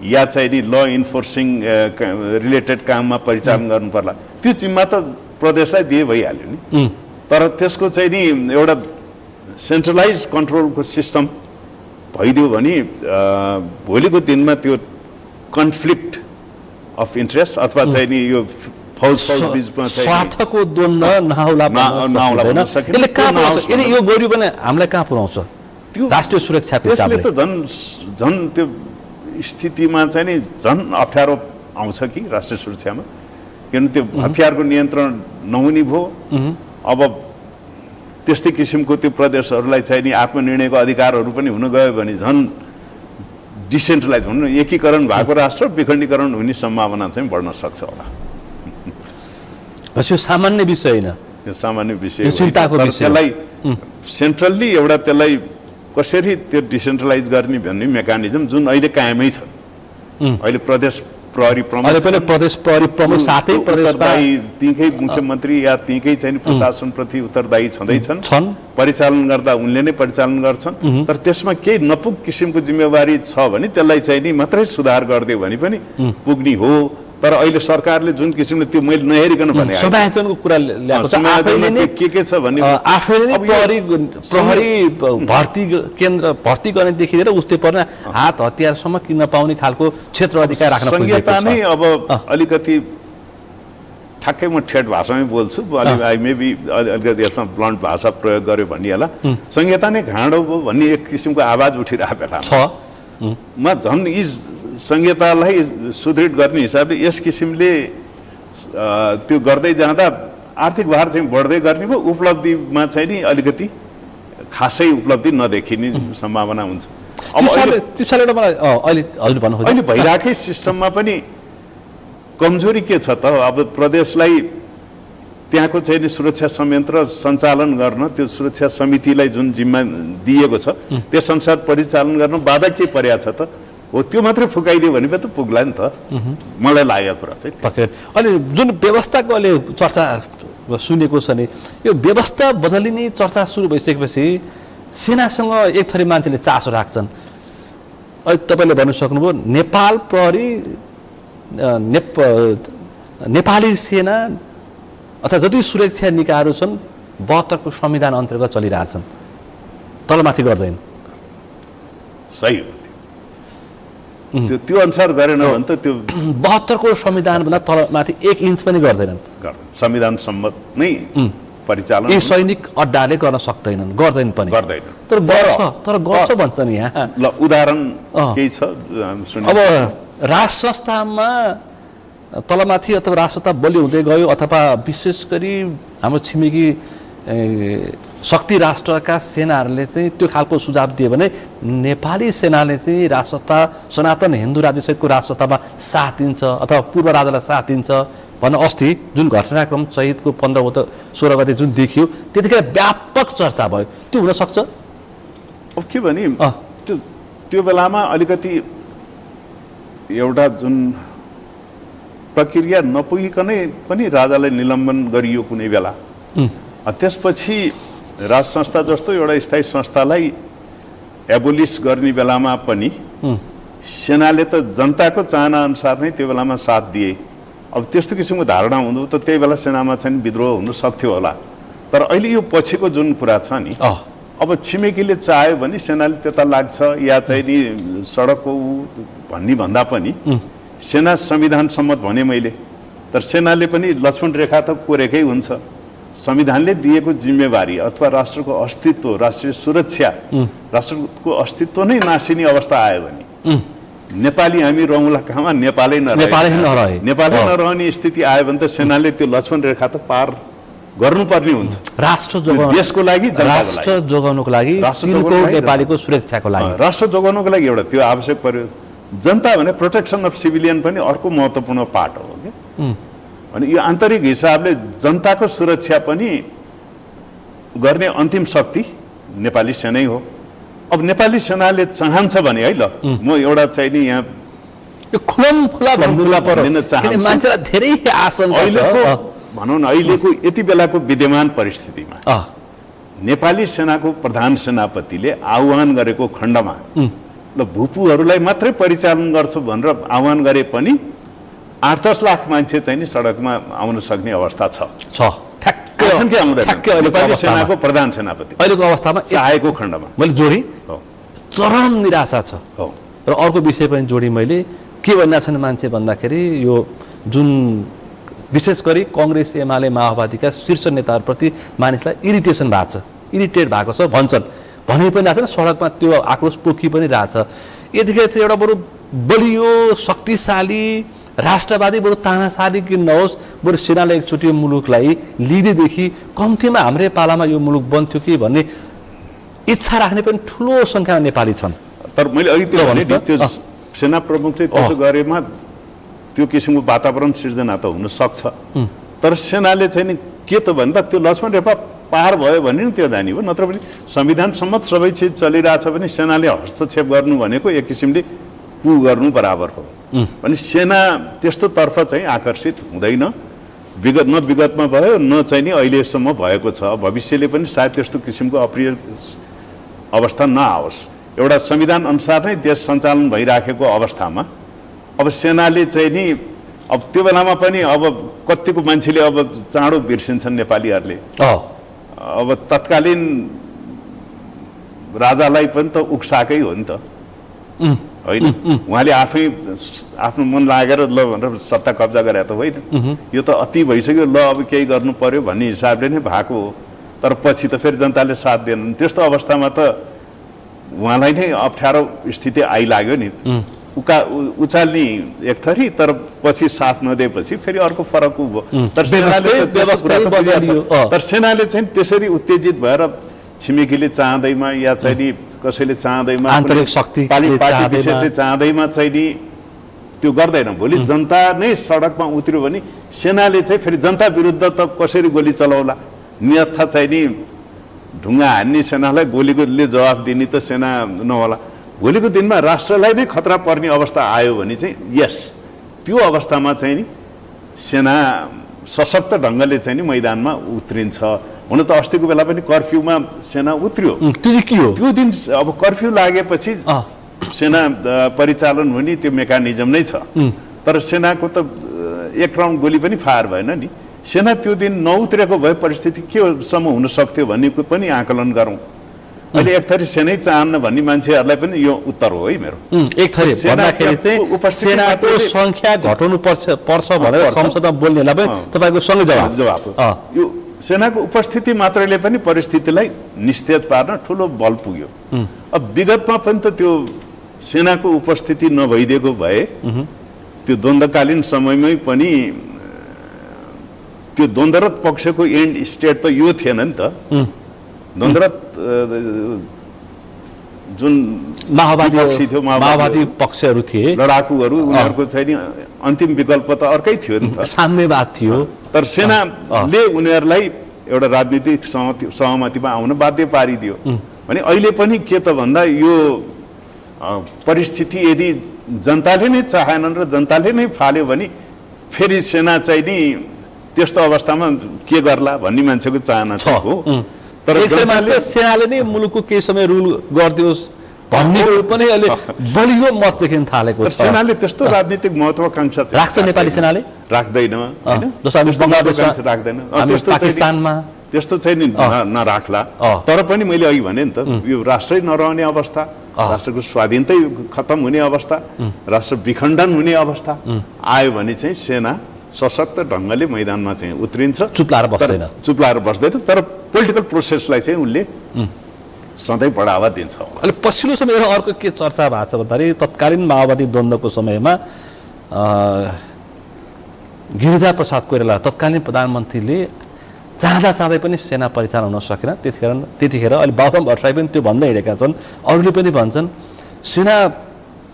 या चाहिँ नि ल इन्फोर्सिङ रिलेटेड काममा परिचालन गर्नु पर्ला त्यो जिम्मा त प्रदेशलाई दिए भइहाल्यो नि तर त्यसको चाहिँ नि एउटा सेन्ट्रलाइज कन्ट्रोलको सिस्टम भइदियो भने भोलिको दिनमा त्यो कन्फ्लिक्ट अफ इन्ट्रेस्ट अथवा चाहिँ नि यो फौज बीचमा स्वार्थको द्वन्द्व नआउला यसले कहाँ पुर्याउँछ यदि यो गरियो भने हामीलाई कहाँ पुर्याउँछ त्यो राष्ट्रिय सुरक्षाको हिसाबले त झन् त्यो स्थितिमा चाहिँ नि झन् अप्ठ्यारो आउँछ कि राष्ट्रिय सुरक्षामा किनभने त्यो हतियारको नियन्त्रण नहुने भयो अब त्यस्तै किसिमको त्यो प्रदेशहरूलाई चाहिँ नि आत्मनिर्णयको अधिकारहरू पनि हुन गयो भने झन् डिसेन्ट्रलाइज भन्नु एकीकरण भएको राष्ट्र विखण्डीकरण हुने सम्भावना चाहिँ बढ्न सक्छ होला यो सामान्य विषय होइन यो सामान्य विषय चिन्ताको विषय त्यसलाई सेन्ट्रल्ली एउटा त्यसलाई कसरी त्यो डिसेन्ट्रलाइज गर्ने भन्ने मेकानिजम जुन अहिले कायमै छ। अहिले प्रदेश प्रहरी प्रमुख साथै उत्तरदायी तीकै मुख्यमन्त्री या तीकै चाहिँ प्रशासनप्रति उत्तरदायी छँदैछन्, परिचालन गर्दा उनले नै परिचालन गर्छन्। तर त्यसमा केही नपुग किसिमको जिम्मेवारी छ भने त्यसलाई चाहिँ नि मात्रै सुधार गरिदियो भने पनि पुग्ने हो। तर अहिले सरकारले जुन किसिमले त्यो मैले नहेरिकन भने समायोजनको कुरा ल्याएको छ, के छ भन्ने आफैले नै प्रहरी भर्ती केन्द्र भर्ती गर्नेदेखि लिएर उस्तै पर्ने हात हतियारसम्म किन्न पाउने खालको क्षेत्र अधिकार राख्न खोजिएको छ। संहिता नै अब अलिकति ठ्याक्कै म ठेट भाषामै बोल्छु, आई मेबी अलिकति यसमा ब्लन्ट भाषा प्रयोग गर्यो भनिहाल्ला। संहिता नै घाँडो भयो भन्ने एक किसिमको आवाज उठिरहेको बेला म झन् यी संहितालाई सुदृढ गर्ने हिसाबले यस किसिमले त्यो गर्दै जाँदा आर्थिक भार चाहिँ बढ्दै गर्ने भयो, उपलब्धिमा चाहिँ नि अलिकति खासै उपलब्धि नदेखिने सम्भावना हुन्छ। अहिले भइरहेकै सिस्टममा पनि कमजोरी के छ त? अब प्रदेशलाई त्यहाँको चाहिँ नि सुरक्षा संयन्त्र सञ्चालन गर्न त्यो सुरक्षा समितिलाई जुन जिम्मा दिएको छ त्यस अनुसार परिचालन गर्न बाधा के परेको छ त? हो त्यो मात्रै फुकाइदियो भने त पुग्ला नि त, मलाई लागेको कुरा चाहिँ। अहिले जुन व्यवस्थाको अहिले चर्चा सुनेको छ नि, यो व्यवस्था बदलिने चर्चा सुरु भइसकेपछि सेनासँग एक थरी मान्छेले चासो राख्छन्। अहिले तपाईँले भन्नु सक्नुभयो नेपाल प्रहरी नेपाली सेना अथवा जति सुरक्षा निकायहरू छन् 72 को संविधान अन्तर्गत चलिरहेछन्, तलमाथि गर्दैन। सही हो, त्यो अनुसार गरेन भने त त्यो 72 को संविधानभन्दा तलमाथि 1 इन्च पनि गर्दैनन्। संविधान सम्मत नै परिचालन यी सैनिक अड्डाले गर्न सक्दैनन्, गर्दैन पनि। तर गर्छ भन्छ नि यहाँ। ल उदाहरण केही छ? अब राज संस्थामा तलमाथि अथवा राज संस्था बलियो हुँदै गयो, अथवा विशेष गरी हाम्रो छिमेकी शक्ति राष्ट्रका सेनाहरूले चाहिँ त्यो खालको सुझाव दियो भने नेपाली सेनाले चाहिँ राज संस्था सनातन हिन्दू राज्यसहितको राज संस्थामा साथ दिन्छ अथवा पूर्व राजालाई साथ दिन्छ भन्ने अस्ति जुन घटनाक्रम चैतको 15-16 गते जुन देखियो त्यतिखेर व्यापक चर्चा भयो। त्यो हुन सक्छ? अब के भने त्यो बेलामा अलिकति एउटा जुन प्रक्रिया नपुगिकनै पनि राजालाई निलम्बन गरियो कुनै बेला। त्यसपछि राज संस्था जस्तो एउटा स्थायी संस्थालाई एबोलिस गर्ने बेलामा पनि सेनाले त जनताको चाहना अनुसार नै त्यो बेलामा साथ दिए। अब त्यस्तो किसिमको धारणा हुँदा त त्यही बेला सेनामा चाहिँ विद्रोह हुन सक्थ्यो होला। तर अहिले यो पछिको जुन कुरा छ नि, अब छिमेकीले चाह्यो भने सेनाले त्यता लाग्छ या चाहिँ नि सडकको भन्ने भन्दा पनि सेना संविधान सम्मत भने मैले, तर सेनाले पनि लक्ष्मण रेखा त कोरेकै हुन्छ। संविधानले दिएको जिम्मेवारी अथवा राष्ट्रको अस्तित्व, राष्ट्रिय सुरक्षा, राष्ट्रको अस्तित्व नै नासिने अवस्था आयो भने नेपाली हामी रहँला कहाँमा? नेपालै नरहने स्थिति आयो भने त सेनाले त्यो लक्ष्मण रेखा त पार गर्नुपर्ने हुन्छ। राष्ट्र देशको लागि, राष्ट्र जोगाउनको लागि, नेपालीको सुरक्षाको लागि, राष्ट्र जोगाउनको लागि एउटा त्यो आवश्यक पर्यो। जनता भने प्रोटेक्सन अफ सिभिलियन पनि अर्को महत्त्वपूर्ण पार्ट हो के। अनि यो आन्तरिक हिसाबले जनताको सुरक्षा पनि गर्ने अन्तिम शक्ति नेपाली सेनै हो। अब नेपाली सेनाले चाहन्छ भने है ल म एउटा चाहिँ नि यहाँ यो खुला भन्न चाहन्छु, मान्छेलाई धेरै आशंका छ। भनौँ न अहिलेको यति बेलाको विद्यमान परिस्थितिमा नेपाली सेनाको प्रधान सेनापतिले आह्वान गरेको खण्डमा ल भूपुहरूलाई मात्रै परिचालन गर्छु भनेर आह्वान गरे पनि 8-10 लाख मान्छे चाहिँ नि सडकमा आउन सक्ने अवस्था छ। नेपाली सेनाको प्रधान सेनापति अहिलेको अवस्थामा चाहेको खण्डमा मैले जोडी चरम निराशा छ। र अर्को विषय पनि जोडी मैले के भन्दा छन् मान्छे भन्दाखेरि यो जुन विशेष गरी कांग्रेस एमाले माओवादीका शीर्ष नेताहरूप्रति मानिसलाई इरिटेसन भएको छ, इरिटेट भएको छ भन्छन्। भने पनि रहेछ सडकमा त्यो आक्रोश पोखी पनि रहेछ। यतिखेर चाहिँ एउटा बरु बलियो शक्तिशाली राष्ट्रवादी बरु तानाशाली कि नहोस्, बरु सेनाले एकचोटि मुलुकलाई लिँदैदेखि कम्तीमा हाम्रै पालामा यो मुलुक बन्थ्यो कि भन्ने इच्छा राख्ने पनि ठुलो सङ्ख्यामा नेपाली छन्। तर मैले अघि त्यो सेना प्रमुखले त्यसो गरेमा त्यो किसिमको वातावरण सिर्जना त हुन सक्छ। तर सेनाले चाहिँ नि के त भन्दा त्यो लक्ष्मण रेखा पार भयो भने नि त्यो जाने हो, नत्र पनि संविधान सम्मत सबै चिज चलिरहेछ भने सेनाले हस्तक्षेप गर्नु भनेको एक किसिमले कु गर्नु बराबर हो। अनि सेना त्यस्तोतर्फ चाहिँ आकर्षित हुँदैन, विगतमा भयो न चाहिँ नि अहिलेसम्म भएको छ, भविष्यले पनि सायद त्यस्तो किसिमको अप्रिय अवस्था नआओस्। एउटा संविधान अनुसार नै देश सञ्चालन भइराखेको अवस्थामा अब सेनाले चाहिँ नि अब त्यो बेलामा पनि अब कतिको मान्छेले अब चाँडो बिर्सिन्छन् नेपालीहरूले। अब तत्कालीन राजालाई पनि त उक्साकै हो नि त, होइन? उहाँले आफै आफ्नो मन लागेर ल भनेर सत्ता कब्जा गरे त होइन, यो त अति भइसक्यो, ल अब केही गर्नु पर्यो भन्ने हिसाबले नै भएको हो। तर पछि त फेरि जनताले साथ दिएनन्। त्यस्तो अवस्थामा त उहाँलाई नै अप्ठ्यारो स्थिति आइलाग्यो नि, उचाल्ने एक थरी, तर पछि साथ नदिएपछि फेरि अर्को फरक भयो। तर सेनाले चाहिँ त्यसरी उत्तेजित भएर छिमेकीले चाहँदैमा या चाहिँ नि कसैले चाहँदैमा आन्तरिक शक्ति पार्टी विशेषले चाहँदैमा चाहिँ नि त्यो गर्दैन। भोलि जनता नै सडकमा उत्र्यो भने सेनाले चाहिँ फेरि जनता विरुद्ध त कसरी गोली चलाउला, अन्यथा चाहिँ नि ढुङ्गा हान्ने सेनालाई गोलीले जवाफ दिने त सेना नहोला। भोलिको दिनमा राष्ट्रलाई नै खतरा पर्ने अवस्था आयो भने चाहिँ यस, त्यो अवस्थामा चाहिँ नि सेना सशक्त ढङ्गले चाहिँ नि मैदानमा उत्रिन्छ। हुन त अस्तिको बेला पनि कर्फ्युमा सेना उत्रियो, त्यो दिन अब कर्फ्यू लागेपछि सेना परिचालन हुने त्यो मेकानिजम नै छ। तर सेनाको त एक राउन्ड गोली पनि फायर भएन नि। सेना त्यो दिन नउत्रेको भए परिस्थिति केसम्म हुन सक्थ्यो भन्ने पनि आकलन गरौँ। अहिले एक थरी सेनै चाहन्न भन्ने मान्छेहरूलाई पनि यो उत्तर हो है मेरो। एक थरी भन्दाखेरि चाहिँ सेनाको संख्या घटाउनु पर्छ भनेर संसदमा बोल्नेलाई पनि तपाईँको सँगै जवाब हो। यो सेनाको उपस्थिति मात्रैले पनि परिस्थितिलाई निस्तेज पार्न ठुलो बल पुग्यो। अब विगतमा पनि त त्यो सेनाको उपस्थिति नभइदिएको भए त्यो द्वन्द्वकालीन समयमै पनि त्यो द्वन्द्वरत पक्षको एन्ड स्टेट त यो थिएन नि त। द्वन्द्वरत जुन माओवादी पक्षहरू थिए, लडाकुहरू, उनीहरूको चाहिँ नि अन्तिम विकल्प त अर्कै थियो नि त, साम्यवाद थियो। तर सेनाले उनीहरूलाई एउटा राजनीतिक सहमतिमा आउन बाध्य पारिदियो। भने अहिले पनि के त भन्दा यो परिस्थिति यदि जनताले नै चाहेनन् र जनताले नै फाल्यो भने फेरि सेना चाहिँ नि त्यस्तो अवस्थामा के गर्ला भन्ने मान्छेको चाहना हो। तर सेनाले नै मुलुकको केही समय रुल गरिदियोस् भन्ने पनि अहिले बलियो मत देखिन थालेको छ। सेनाले त्यस्तो राजनीतिक महत्त्वाकांक्षा राख्छ नेपाली सेनाले? राख्दैन, राख्दैन। पाकिस्तानमा त्यस्तो चाहिँ नि नराख्ला। तर पनि मैले अघि भने नि त, यो राष्ट्रै नरहने अवस्था, राष्ट्रको स्वाधीनतै खत्तम हुने अवस्था, राष्ट्र विखण्डन हुने अवस्था आयो भने चाहिँ सेना सशक्त ढङ्गले मैदानमा चाहिँ उत्रिन्छ, चुप्लाएर बस्दैन। तर पोलिटिकल प्रोसेसलाई चाहिँ उसले सधैँ बढावा दिन्छ। अहिले पछिल्लो समय अर्को के चर्चा भएको छ भन्दाखेरि तत्कालीन माओवादी द्वन्द्वको समयमा गिरिजाप्रसाद कोइराला तत्कालीन प्रधानमन्त्रीले चाहँदै पनि सेना परिचालन हुन सकेन। त्यतिखेर अहिले बाबुराम भट्टराई पनि त्यो भन्दै हिँडेका छन्, अरूले पनि भन्छन् सेना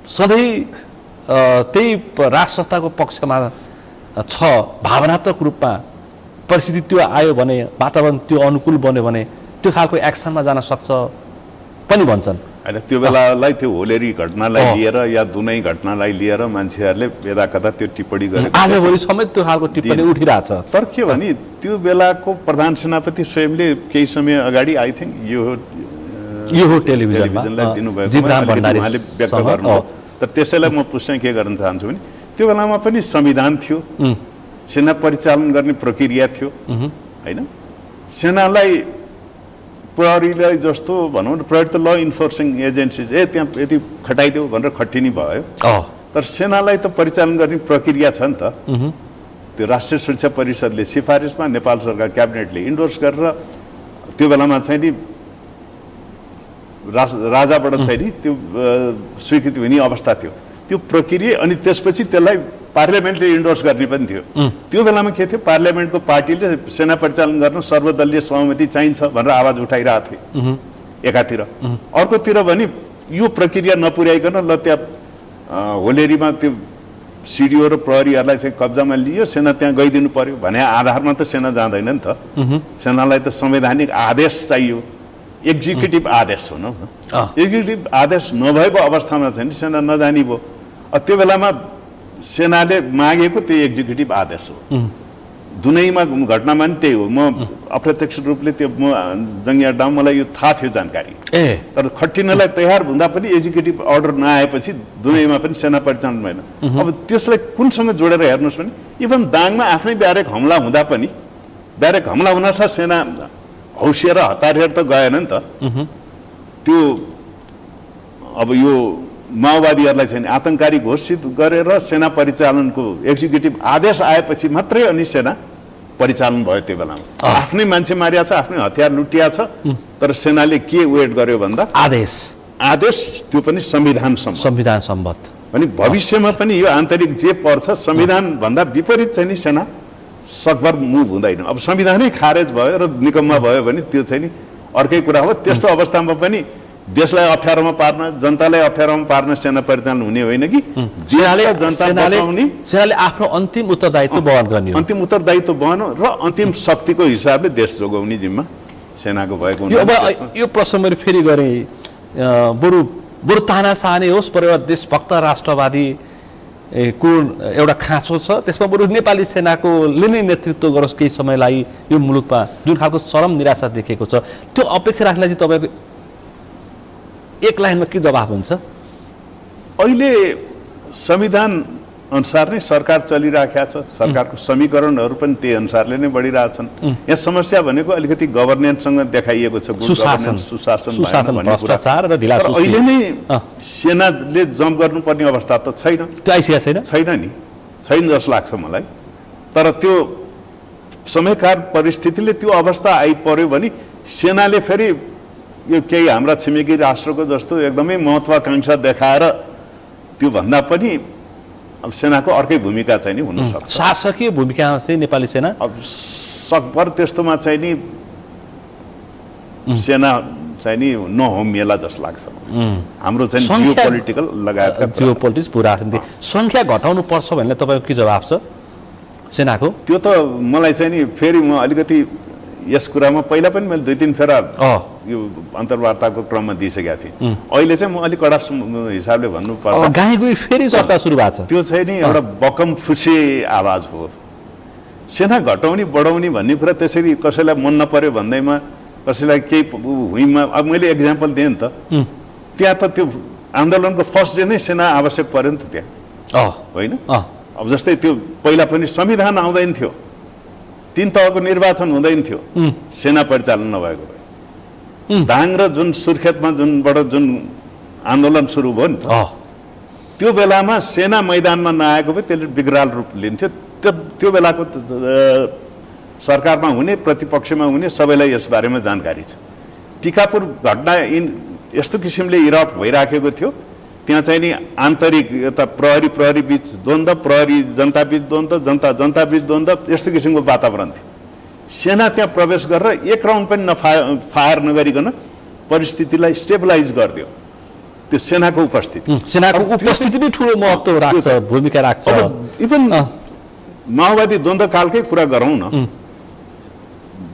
सधैँ त्यही राजसत्ताको पक्षमा छ। भावनात्मक रूपमा परिस्थिति त्यो आयो भने, वातावरण त्यो अनुकूल बन्यो भने त्यो खालको एक्सनमा जान सक्छ पनि भन्छन्। होइन, त्यो बेलालाई त्यो होलेरी घटनालाई लिएर या दुनै घटनालाई लिएर मान्छेहरूले यदाकदा त्यो टिप्पणी गरे। आजभोलि समेत त्यो खालको टिप्पणी उठिरहेछ। तर के भने त्यो बेलाको प्रधान सेनापति स्वयंले केही समय अगाडि आई थिङ्क यो टेलिभिजनलाई दिनुभएको उहाँले व्यक्त गर्नु। तर त्यसैलाई म पुष्टि के गर्न चाहन्छु भने त्यो बेलामा पनि संविधान थियो, सेना परिचालन गर्ने प्रक्रिया थियो, होइन? सेनालाई प्रहरीलाई जस्तो भनौँ न, प्रहरी त ल इन्फोर्सिङ एजेन्सी, त्यहाँ यति खटाइदेऊ भनेर खटिने भयो। तर सेनालाई त परिचालन गर्ने प्रक्रिया छ नि त। त्यो राष्ट्रिय सुरक्षा परिषदले सिफारिसमा नेपाल सरकार क्याबिनेटले इन्डोर्स गरेर त्यो बेलामा चाहिँ नि राजाबाट चाहिँ नि त्यो स्वीकृति हुने अवस्था थियो, त्यो प्रक्रिया। अनि त्यसपछि त्यसलाई पार्लियामेन्टले इन्डोर्स गर्ने पनि थियो। त्यो बेलामा के थियो, पार्लियामेन्टको पार्टीले सेना परिचालन गर्न सर्वदलीय सहमति चाहिन्छ भनेर आवाज उठाइरहेको थिए एकातिर। अर्कोतिर भने यो प्रक्रिया नपुर्याइकन ल त्यहाँ होलेरीमा त्यो सिडिओ र प्रहरीहरूलाई चाहिँ कब्जामा लियो, सेना त्यहाँ गइदिनु पर्यो भने आधारमा त सेना जाँदैन नि त। सेनालाई त संवैधानिक आदेश चाहियो, एक्जिक्युटिभ आदेश हो न। एक्जिक्युटिभ आदेश नभएको अवस्थामा चाहिँ सेना नजानी भयो। त्यो बेलामा सेनाले मागेको त्यो एक्जिक्युटिभ आदेश हो। दुनैमा घटनामा पनि त्यही हो। म अप्रत्यक्ष रूपले त्यो जङ्गी अड्डामा मलाई यो थाहा थियो जानकारी, तर खट्टिनलाई तयार हुँदा पनि एक्जिक्युटिभ अर्डर नआएपछि दुनैमा पनि सेना परिचालन भएन। अब त्यसलाई कुनसँग जोडेर हेर्नुहोस् भने इभन दाङमा आफ्नै ब्यारेक हमला हुँदा पनि, ब्यारेक हमला हुनासाथ सेना हौसिएर हतारिएर त गएन नि त। त्यो अब यो माओवादीहरूलाई चाहिँ आतंककारी घोषित गरेर सेना परिचालनको एक्जिक्युटिभ आदेश आएपछि मात्रै अनि सेना परिचालन भयो। त्यो बेलामा आफ्नै मान्छे मारिया छ, आफ्नै हतियार लुटिया छ, तर सेनाले के वेट गर्यो भन्दा आदेश त्यो पनि संविधान सम्मत। अनि भविष्यमा पनि यो आन्तरिक जे पर्छ संविधान भन्दा विपरीत चाहिँ नि सेना सकभर मुभ हुँदैन। अब संविधानै खारेज भयो र निकम्मा भयो भने त्यो चाहिँ नि अर्कै कुरा हो। त्यस्तो अवस्थामा पनि देशलाई अप्ठ्यारोमा पार्न, जनतालाई अप्ठ्यारोमा पार्न सेना परिचालन हुने होइन कि सेनाले आफ्नो अन्तिम उत्तरदायित्व वहन गर्ने हो। अन्तिम उत्तरदायित्व वहन र अन्तिम शक्तिको हिसाबले देश जोगाउने जिम्मा सेनाको भएको यो प्रश्न मैले फेरि गरेँ। बरु तानाशाह नै होस्, पर एउटा देशभक्त राष्ट्रवादी को एउटा खाँचो छ, त्यसमा बरु नेपाली सेनाकोले नै नेतृत्व गरोस् केही समयलाई यो मुलुकमा, जुन खालको चरम निराशा देखेको छ। त्यो अपेक्षा राख्नलाई चाहिँ तपाईँको एक लाइनमा के जवाफ हुन्छ? अहिले संविधान अनुसार नै सरकार चलिराखेको छ, सरकारको समीकरणहरू पनि त्यही अनुसारले नै बढिरहेछन्। यहाँ समस्या भनेको अलिकति गभर्नेन्ससँग देखाइएको छ, सुशासन भ्रष्टाचार र ढिलासुस्ती। अहिले नै सेनाले जम्प गर्नुपर्ने अवस्था त छैन छैन जस्तो लाग्छ मलाई। तर त्यो समयकाल परिस्थितिले त्यो अवस्था आइपर्यो भने सेनाले फेरि यो केही हाम्रा छिमेकी राष्ट्रको जस्तो एकदमै महत्त्वाकांक्षा देखाएर त्यो भन्दा पनि अब सेनाको अर्कै भूमिका चाहिँ नि हुन सक्छ। शासकीय भूमिका चाहिँ नेपाली सेना अब सकभर त्यस्तोमा चाहिँ नि सेना चाहिँ नि नहोमिएला जस्तो लाग्छ। हाम्रो चाहिँ जियोपोलिटिकल लगायतका जियोपोलिटिक्स भू राजनीति सङ्ख्या घटाउनु पर्छ भन्ने तपाईँको के जवाब छ सेनाको? त्यो त मलाई चाहिँ नि फेरि म अलिकति यस कुरामा पहिला पनि मैले 2-3 फेरा यो अन्तर्वार्ताको क्रममा दिइसकेका थिएँ। अहिले चाहिँ म अलिक कडा हिसाबले भन्नु पर्दा गाई गई फेरि चर्चा सुरु भएको छ। त्यो चाहिँ नि एउटा बकम फुसे आवाज हो। सेना घटाउने बढाउने भन्ने कुरा त्यसरी कसैलाई मन नपर्यो भन्दैमा, कसैलाई केही हुइमा, अब मैले एक्जाम्पल दिएँ नि त, त्यहाँ त त्यो आन्दोलनको फर्स्ट डे नै सेना आवश्यक पर्यो नि त त्यहाँ, होइन? अब जस्तै त्यो पहिला पनि संविधान आउँदैन थियो, 3 तहको निर्वाचन हुँदैन थियो सेना परिचालन नभएको भए। दाङ र जुन सुर्खेतमा जुनबाट जुन आन्दोलन सुरु भयो नि त, त्यो बेलामा सेना मैदानमा नआएको भए त्यसले विकराल रूप लिन्थ्यो। त्यो बेलाको सरकारमा हुने, प्रतिपक्षमा हुने सबैलाई यसबारेमा जानकारी छ। टिकापुर घटना यस्तो किसिमले इरप्ट भइराखेको थियो, त्यहाँ चाहिँ नि आन्तरिक यता प्रहरी बीच द्वन्द्व, प्रहरी जनता बीच द्वन्द्व, जनता बीच द्वन्द्व, यस्तो किसिमको वातावरण थियो। सेना त्यहाँ प्रवेश गरेर एक राउन्ड पनि फायर नगरिकन परिस्थितिलाई स्टेबलाइज गरिदियो। त्यो सेनाको उपस्थिति नै ठुलो महत्त्व राख्छ, भूमिका राख्छ। इभन माओवादी द्वन्द्वकालकै कुरा गरौँ न,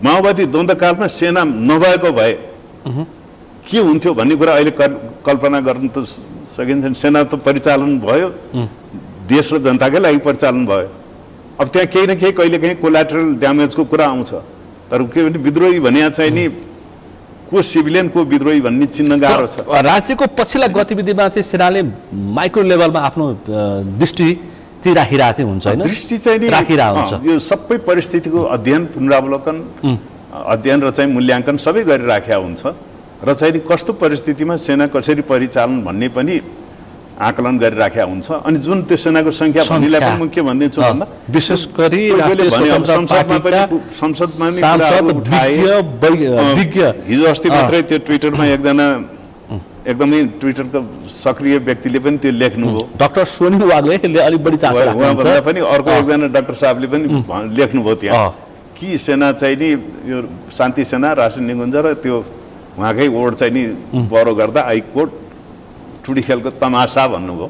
माओवादी द्वन्द्वकालमा सेना नभएको भए के हुन्थ्यो भन्ने कुरा अहिले कल्पना गर्न त सकिन्छ। सेना त परिचालन भयो, देश र जनताकै लागि परिचालन भयो। अब त्यहाँ केही न केही कहिलेकाहीँ कोलाटरल ड्यामेजको कुरा आउँछ, तर के भने विद्रोही भने चाहिँ नि को सिभिलियन को विद्रोही भन्ने चिन्न गाह्रो छ। राज्यको पछिल्ला गतिविधिमा चाहिँ सेनाले माइक्रो लेभलमा आफ्नो दृष्टि चाहिँ राखिरहेको चाहिँ हुन्छ, होइन? दृष्टि चाहिँ राखिरहेको हुन्छ। यो सबै परिस्थितिको अध्ययन, पुनरावलोकन, अध्ययन र चाहिँ मूल्याङ्कन सबै गरिराखेका हुन्छ र चाहिँ कस्तो परिस्थितिमा सेना कसरी परिचालन भन्ने पनि आकलन गरिराखेका हुन्छ। अनि जुन त्यो सेनाको सङ्ख्या भन्नेलाई पनि म के भनिदिन्छु भन्दा विशेष गरी संसदमा हिजो अस्ति मात्रै त्यो ट्विटरमा एकजना एकदमै ट्विटरको सक्रिय व्यक्तिले पनि त्यो लेख्नुभयो, डाक्टर सोनी वाग्ले अलिक बढी चासो राख्नुहुन्छ पनि, अर्को एकजना डाक्टर साहबले पनि लेख्नुभयो त्यहाँ कि सेना चाहिँ नि यो शान्ति सेना, राशन निकुञ्ज र त्यो उहाँकै ओड चाहिँ नि बरो गर्दा आई कोट ठुडी खेलको तमासा भन्नुभयो।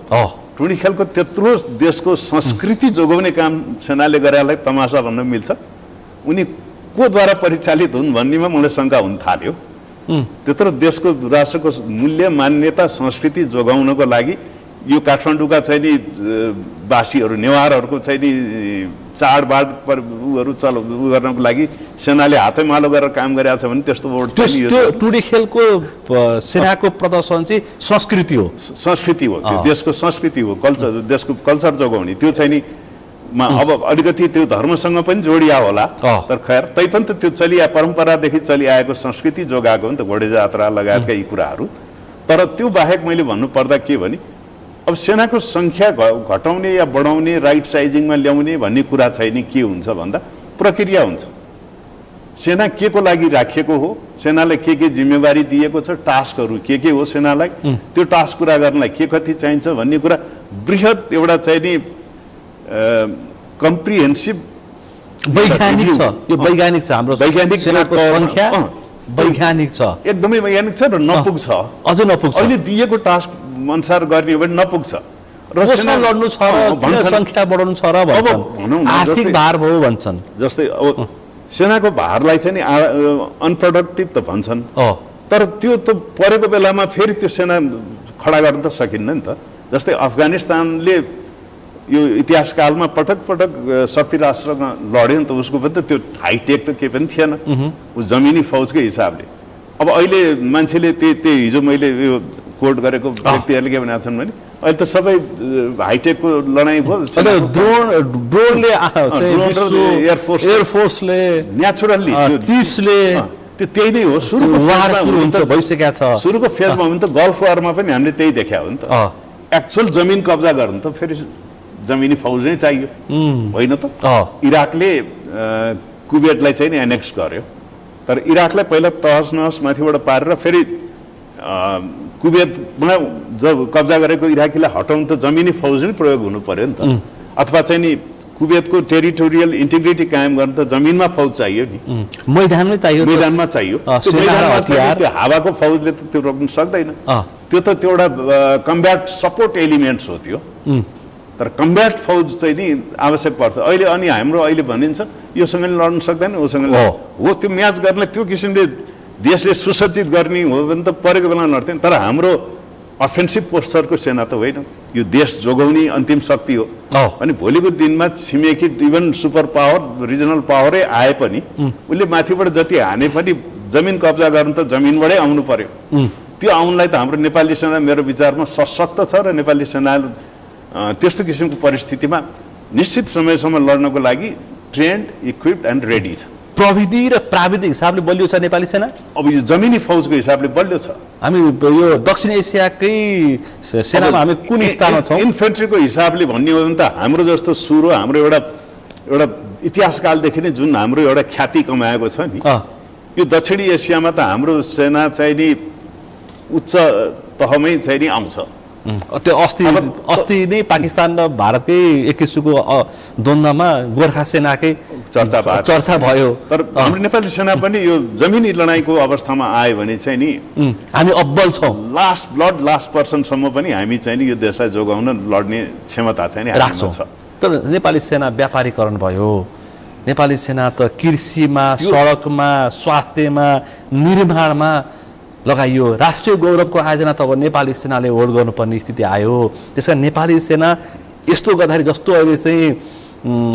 टुडी खेलको त्यत्रो देशको संस्कृति जोगाउने काम सेनाले गरेलाई तमासा भन्न मिल्छ? उनी कोद्वारा परिचालित हुन् भन्नेमा मलाई शङ्का हुन थाल्यो। त्यत्रो देशको राष्ट्रको मूल्य मान्यता संस्कृति जोगाउनको लागि यो काठमाडौँका चाहिँ नि वासीहरू नेवारहरूको चाहिँ नि चाडबाड उहरू गर्नको लागि सेनाले हातैमालो गरेर काम गरेको छ भने त्यस्तो बोर्ड त्यो टुडी खेलको सेनाको प्रदर्शन चाहिँ संस्कृति हो। संस्कृति हो, त्यो देशको संस्कृति हो, कल्चर, देशको कल्चर जोगाउने। त्यो चाहिँ नि अब अलिकति त्यो धर्मसँग पनि जोडिया होला, तर खैर तैपनि त त्यो परम्परादेखि चलिआएको संस्कृति जोगाएको हो नि त, घोडे जात्रा लगायतका यी कुराहरू। तर त्यो बाहेक मैले भन्नुपर्दा के भने अब सेनाको सङ्ख्या घटाउने या बढाउने, राइट साइजिङमा ल्याउने भन्ने कुरा चाहिँ नि के हुन्छ भन्दा प्रक्रिया हुन्छ। सेना के को लागि राखिएको हो, सेनालाई के जिम्मेवारी दिएको छ, टास्कहरू के हो सेनालाई, त्यो टास्क पुरा गर्नलाई के कति चाहिन्छ भन्ने कुरा बृहत एउटा चाहिँ नि कम्प्रिहेन्सिभ वैज्ञानिक छ। यो वैज्ञानिक छ, हाम्रो वैज्ञानिक सेनाको सङ्ख्या वैज्ञानिक छ, एकदमै वैज्ञानिक छ र नपुग्छ, अझ नपुग्छ। अहिले दिएको टास्क अनुसार गर्ने हो भने नपुग्छ र सेना लड्नु छ र सङ्ख्या बढाउनु छ र भन्छन्, आर्थिक भार भयो भन्छन्। जस्तै अब सेनाको भारलाई चाहिँ नि अनप्रोडक्टिभ त भन्छन्, तर त्यो त परेको बेलामा फेरि त्यो सेना खडा गर्न त सकिन्न नि त। जस्तै अफगानिस्तानले यो इतिहासकालमा पटक पटक शक्ति राष्ट्रमा लड्यो नि त, उसको पनि त त्यो हाइटेक त केही पनि थिएन, उस जमिनी फौजकै हिसाबले। अब अहिले मान्छेले त्यही हिजो मैले यो कोट गरेको व्यक्तिहरूले के भनेका छन् भने अहिले त सबै हाइटेकको लडाइँ भयो, ड्रोनले एयरफोर्सले नेचुरल्ली चिफ्सले त्यही नै हो। भइसकेको छ सुरुको फेजमा हो नि त, गल्फ वारमा पनि हामीले त्यही देख्या हो नि त। एक्चुअल जमिन कब्जा गर्नु त फेरि जमिनी फौज नै चाहियो, होइन त? इराकले कुवेतलाई चाहिँ नि एनेक्स गर्यो, तर इराकलाई पहिला तहस नहस माथिबाट पारेर फेरि कुवेतमा जब कब्जा गरेको इराकीलाई हटाउनु त जमिनी फौज नै प्रयोग हुनु पर्यो नि त। अथवा चाहिँ नि कुवेतको टेरिटोरियल इन्टिग्रिटी कायम गर्न त जमिनमा फौज चाहियो नि, मैदानमा चाहियो। त्यो हावाको फौजले त त्यो रोक्न सक्दैन, त्यो त त्यो एउटा कम्ब्याट सपोर्ट एलिमेन्ट्स हो त्यो। तर कम्ब्याट फौज चाहिँ नि आवश्यक पर्छ अहिले। अनि हाम्रो अहिले भनिन्छ योसँग लड्न सक्दैन, उसँग हो, त्यो म्याच गर्नलाई त्यो किसिमले देशले सुसज्जित गर्ने हो भने त परेको बेला लड्थेन। तर हाम्रो अफेन्सिभ पोस्चरको सेना त होइन, यो देश जोगाउने अन्तिम शक्ति हो। अनि भोलिको दिनमा छिमेकी इभन सुपर पावर रिजनल पावरै आए पनि उसले माथिबाट जति हाने पनि जमिन कब्जा गर्नु त जमिनबाटै आउनु पर्यो। त्यो आउनलाई त हाम्रो नेपाली सेना मेरो विचारमा सशक्त छ र नेपाली सेना त्यस्तो किसिमको परिस्थितिमा निश्चित समयसम्म लड्नको लागि ट्रेन्ड, इक्विप्ड एन्ड रेडी छ। प्रविधि र प्राविधिक हिसाबले बलियो छ नेपाली सेना। अब यो जमिनी फौजको हिसाबले बलियो छ। हामी यो दक्षिण एसियाकै सेनामा हामी कुन स्थानमा छौँ? इन्फेन्ट्रीको हिसाबले भन्ने हो भने त हाम्रो जस्तो सुरु हाम्रो एउटा इतिहासकालदेखि नै जुन हाम्रो एउटा ख्याति कमाएको छ नि, यो दक्षिणी एसियामा त हाम्रो सेना चाहिँ नि उच्च तहमै चाहिँ नि आउँछ। त्यो अस्ति नै पाकिस्तान र भारतकै एक किसिमको द्वन्द्वमा गोर्खा सेनाकै चर्चा भयो। तर हाम्रो नेपाली सेना पनि यो जमिनी लडाइँको अवस्थामा आयो भने चाहिँ नि हामी अब्बल छौँ। लास्ट पर्सनसम्म पनि हामी चाहिँ नि यो देशलाई जोगाउन लड्ने क्षमता चाहिँ नि राख्छौँ। तर नेपाली सेना व्यापारीकरण भयो, नेपाली सेना त कृषिमा, सडकमा, स्वास्थ्यमा, निर्माणमा लगाइयो। राष्ट्रिय गौरवको आयोजना त अब नेपाली सेनाले होल्ड गर्नुपर्ने स्थिति आयो। त्यसका नेपाली सेना यस्तो गर्दाखेरि जस्तो अहिले चाहिँ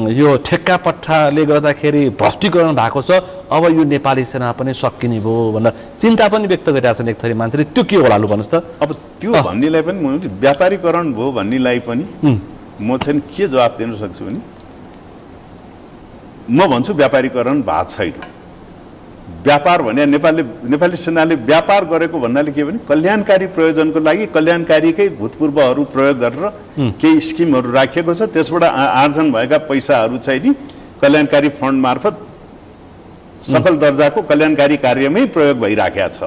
यो ठेक्का पट्टाले गर्दाखेरि भ्रष्टीकरण भएको छ, अब यो नेपाली सेना पनि सकिने भयो भनेर चिन्ता पनि व्यक्त गरिरहेका छन् एक थरी मान्छेले। त्यो के होला लु भन्नुहोस् त? अब त्यो भन्नेलाई पनि व्यापारीकरण भयो भन्नेलाई पनि म चाहिँ के जवाब दिन सक्छु भने म भन्छु व्यापारीकरण भएको छैन। व्यापार भने नेपाली सेनाले व्यापार गरेको भन्नाले के भने कल्याणकारी प्रयोजनको लागि कल्याणकारीकै भूतपूर्वहरू प्रयोग गरेर केही स्किमहरू राखिएको छ, त्यसबाट आर्जन भएका पैसाहरू चाहिँ नि कल्याणकारी फन्ड मार्फत सकल दर्जाको कल्याणकारी कार्यमै प्रयोग भइराखेको छ।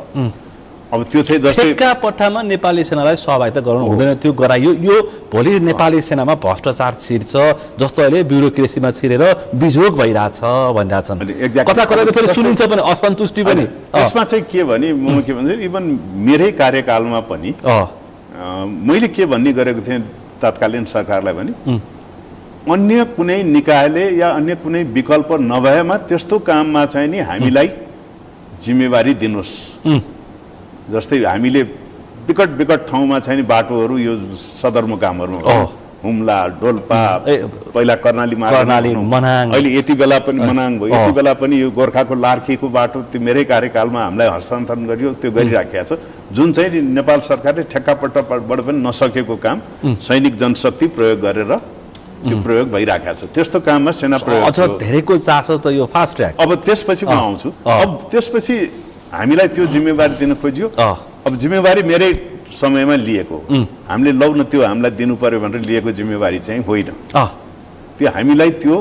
अब त्यो चाहिँ जस्तै ठेक्का पट्टामा नेपाली सेनालाई सहभागिता गराउनु हुँदैन, त्यो गराइयो। यो भोलि नेपाली सेनामा भ्रष्टाचार छिर्छ जस्तो अहिले ब्युरोक्रेसीमा छिरेर बिजोग भइरहेछ भनिरहेछन्। कता कता फेरि सुनिन्छ पनि असन्तुष्टि पनि। यसमा चाहिँ के भने म के भन्छु, इभन मेरै कार्यकालमा पनि मैले के भन्ने गरेको थिएँ, तत्कालीन सरकारलाई पनि अन्य कुनै निकायले या अन्य कुनै विकल्प नभएमा त्यस्तो काममा चाहिँ नि हामीलाई जिम्मेवारी दिनुहोस्। जस्तै हामीले विकट ठाउँमा चाहिँ नि बाटोहरू यो सदरमुकामहरूमा हुम्ला डोल्पा पहिला कर्णाली मनाङ अहिले यति बेला पनि मनाङ भयो, यति बेला पनि यो गोर्खाको लार्कीको बाटो त्यो मेरै कार्यकालमा हामीलाई हस्तान्तरण गरियो, त्यो गरिराखेको छ। जुन चाहिँ नेपाल सरकारले ठेक्कापट्टाबाट पनि नसकेको काम सैनिक जनशक्ति प्रयोग गरेर त्यो प्रयोग भइराखेको छ। त्यस्तो काममा सेना प्रयोग अझ धेरैको चासो त यो फास्ट ट्र्याक। अब त्यसपछि म आउँछु। अब त्यसपछि हामीलाई त्यो जिम्मेवारी दिन खोजियो। अब जिम्मेवारी मेरै समयमा लिएको, हामीले लौ न त्यो हामीलाई दिनु पर्यो भनेर लिएको जिम्मेवारी चाहिँ होइन। त्यो हामीलाई त्यो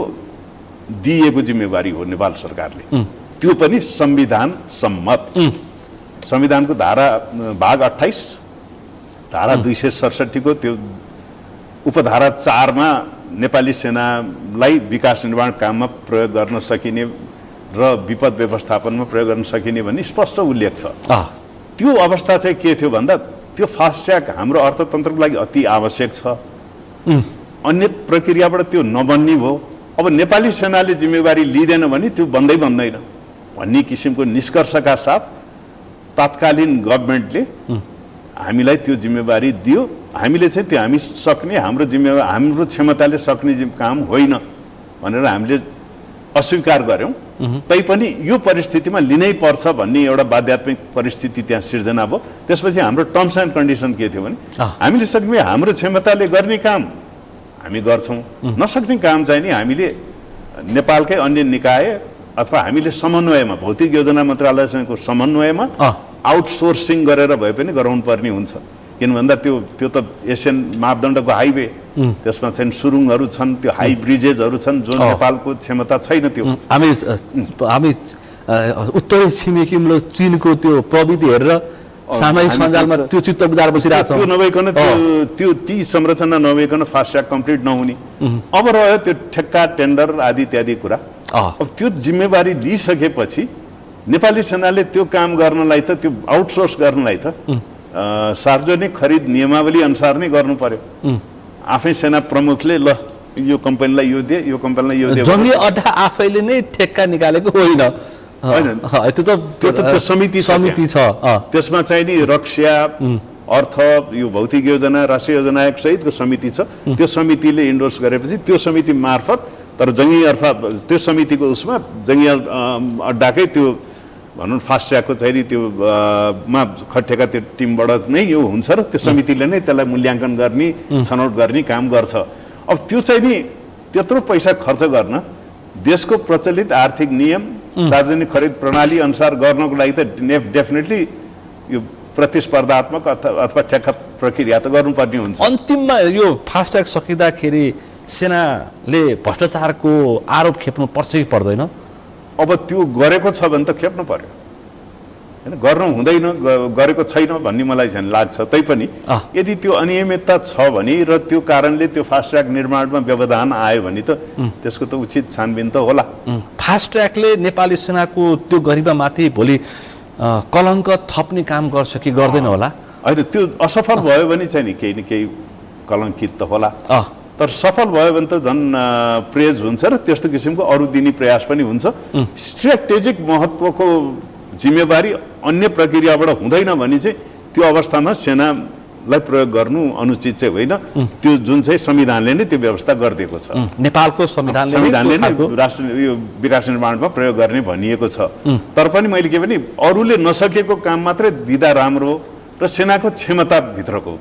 दिएको जिम्मेवारी हो नेपाल सरकारले, त्यो पनि संविधान सम्मत। संविधानको धारा भाग 28 धारा 267 को त्यो उपधारा 4 मा नेपाली सेनालाई विकास निर्माण काममा प्रयोग गर्न सकिने र विपद व्यवस्थापनमा प्रयोग गर्न सकिने भन्ने स्पष्ट उल्लेख छ। त्यो अवस्था चाहिँ के थियो भन्दा त्यो फास्ट ट्र्याक हाम्रो अर्थतन्त्रको लागि अति आवश्यक छ। अन्य प्रक्रियाबाट त्यो नबन्ने भयो। अब नेपाली सेनाले जिम्मेवारी लिँदैन भने त्यो बन्दैन भन्ने किसिमको निष्कर्षका साथ तत्कालीन गभर्नमेन्टले हामीलाई त्यो जिम्मेवारी दियो। हामीले चाहिँ त्यो हामी सक्ने हाम्रो जिम्मेवारी हाम्रो क्षमताले सक्ने काम होइन भनेर हामीले अस्वीकार गर्यौं। तैपनि यो परिस्थितिमा लिनै पर्छ भन्ने एउटा बाध्यात्मक परिस्थिति त्यहाँ सिर्जना भयो। त्यसपछि हाम्रो टर्म्स एन्ड कन्डिसन के थियो भने हामीले सक्ने हाम्रो क्षमताले गर्ने काम हामी गर्छौं, नसक्ने काम चाहिँ नि हामीले नेपालकै अन्य निकाय अथवा हामीले समन्वयमा भौतिक योजना मन्त्रालयसँगको समन्वयमा आउटसोर्सिङ गरेर भए पनि गराउनु पर्ने हुन्छ। किन भन्दा त्यो त एसियन मापदण्डको हाइवे, त्यसमा चाहिँ सुरुङहरू छन्, त्यो हाई ब्रिजेजहरू छन् जो नेपालको क्षमता छैन। त्यो हामी उत्तरी छिमेकी चीनको त्यो प्रविधि हेरेर सामाजिक सञ्जालमा त्यो चित्त बुझाएर बसिरहेको छ। त्यो नभइकन त्यो ती संरचना नभइकन फास्ट ट्र्याक कम्प्लिट नहुने। अब रह्यो त्यो ठेक्का टेन्डर आदि इत्यादि कुरा। अब त्यो जिम्मेवारी लिइसकेपछि नेपाली सेनाले त्यो काम गर्नलाई त त्यो आउटसोर्स गर्नलाई त सार्वजनिक खरिद नियमावली अनुसार नै गर्नु पर्यो। आफै सेना प्रमुखले ल यो कम्पनीलाई यो दे, यो कम्पनीलाई यो दे। जङ्गी अड्डा आफैले नै ठेक्का निकालेको होइन, त्यो त समिति छ। त्यसमा चाहिँ नि रक्षा, अर्थ, यो भौतिक योजना, राष्ट्रिय योजना आयोग सहितको समिति छ। त्यो समितिले इन्डोर्स गरेपछि त्यो समिति मार्फत, तर जङ्गी अर्थात् त्यो समितिको उसमा जङ्गी अड्डाकै त्यो भनौँ फास्ट ट्र्याकको चाहिँ त्यो मा खटेका त्यो टिमबाट नै यो हुन्छ र त्यो समितिले नै त्यसलाई मूल्याङ्कन गर्ने, छनौट गर्ने काम गर्छ। अब त्यो चाहिँ नि त्यत्रो पैसा खर्च गर्न देशको प्रचलित आर्थिक नियम, सार्वजनिक खरिद प्रणाली अनुसार गर्नको लागि त डेफिनेटली यो प्रतिस्पर्धात्मक अथवा ठेक्का प्रक्रिया त गर्नुपर्ने हुन्छ। अन्तिममा यो फास्ट ट्र्याक सकिँदाखेरि सेनाले भ्रष्टाचारको आरोप खेप्नु पर्छ कि पर्दैन? अब त्यो गरेको छ भने त खेप्नु पर्यो, हैन? गर्नु हुँदैन, गरेको छैन भन्ने मलाई चाहिँ लाग्छ। तैपनि यदि त्यो अनियमितता छ भने र त्यो कारणले त्यो फास्ट ट्र्याक निर्माणमा व्यवधान आयो भने त त्यसको त उचित छानबिन त होला। फास्ट ट्र्याकले नेपाली सेनाको त्यो गरिमामाथि भोलि कलङ्क थप्ने काम गर्छ कि गर्दैन होला? होइन, त्यो असफल भयो भने चाहिँ नि केही न केही कलङ्कित त होला, तर सफल भयो भने त झन् प्रेज हुन्छ र त्यस्तो किसिमको अरू दिने प्रयास पनि हुन्छ। स्ट्रेटेजिक महत्त्वको जिम्मेवारी अन्य प्रक्रियाबाट हुँदैन भने चाहिँ त्यो अवस्थामा सेनालाई प्रयोग गर्नु अनुचित चाहिँ होइन। त्यो जुन चाहिँ संविधानले नै त्यो व्यवस्था गरिदिएको छ, नेपालको संविधानले नै राष्ट्र यो विकास निर्माणमा प्रयोग गर्ने भनिएको छ। तर पनि मैले के भने अरूले नसकेको काम मात्रै दिँदा राम्रो र सेनाको क्षमताभित्रको,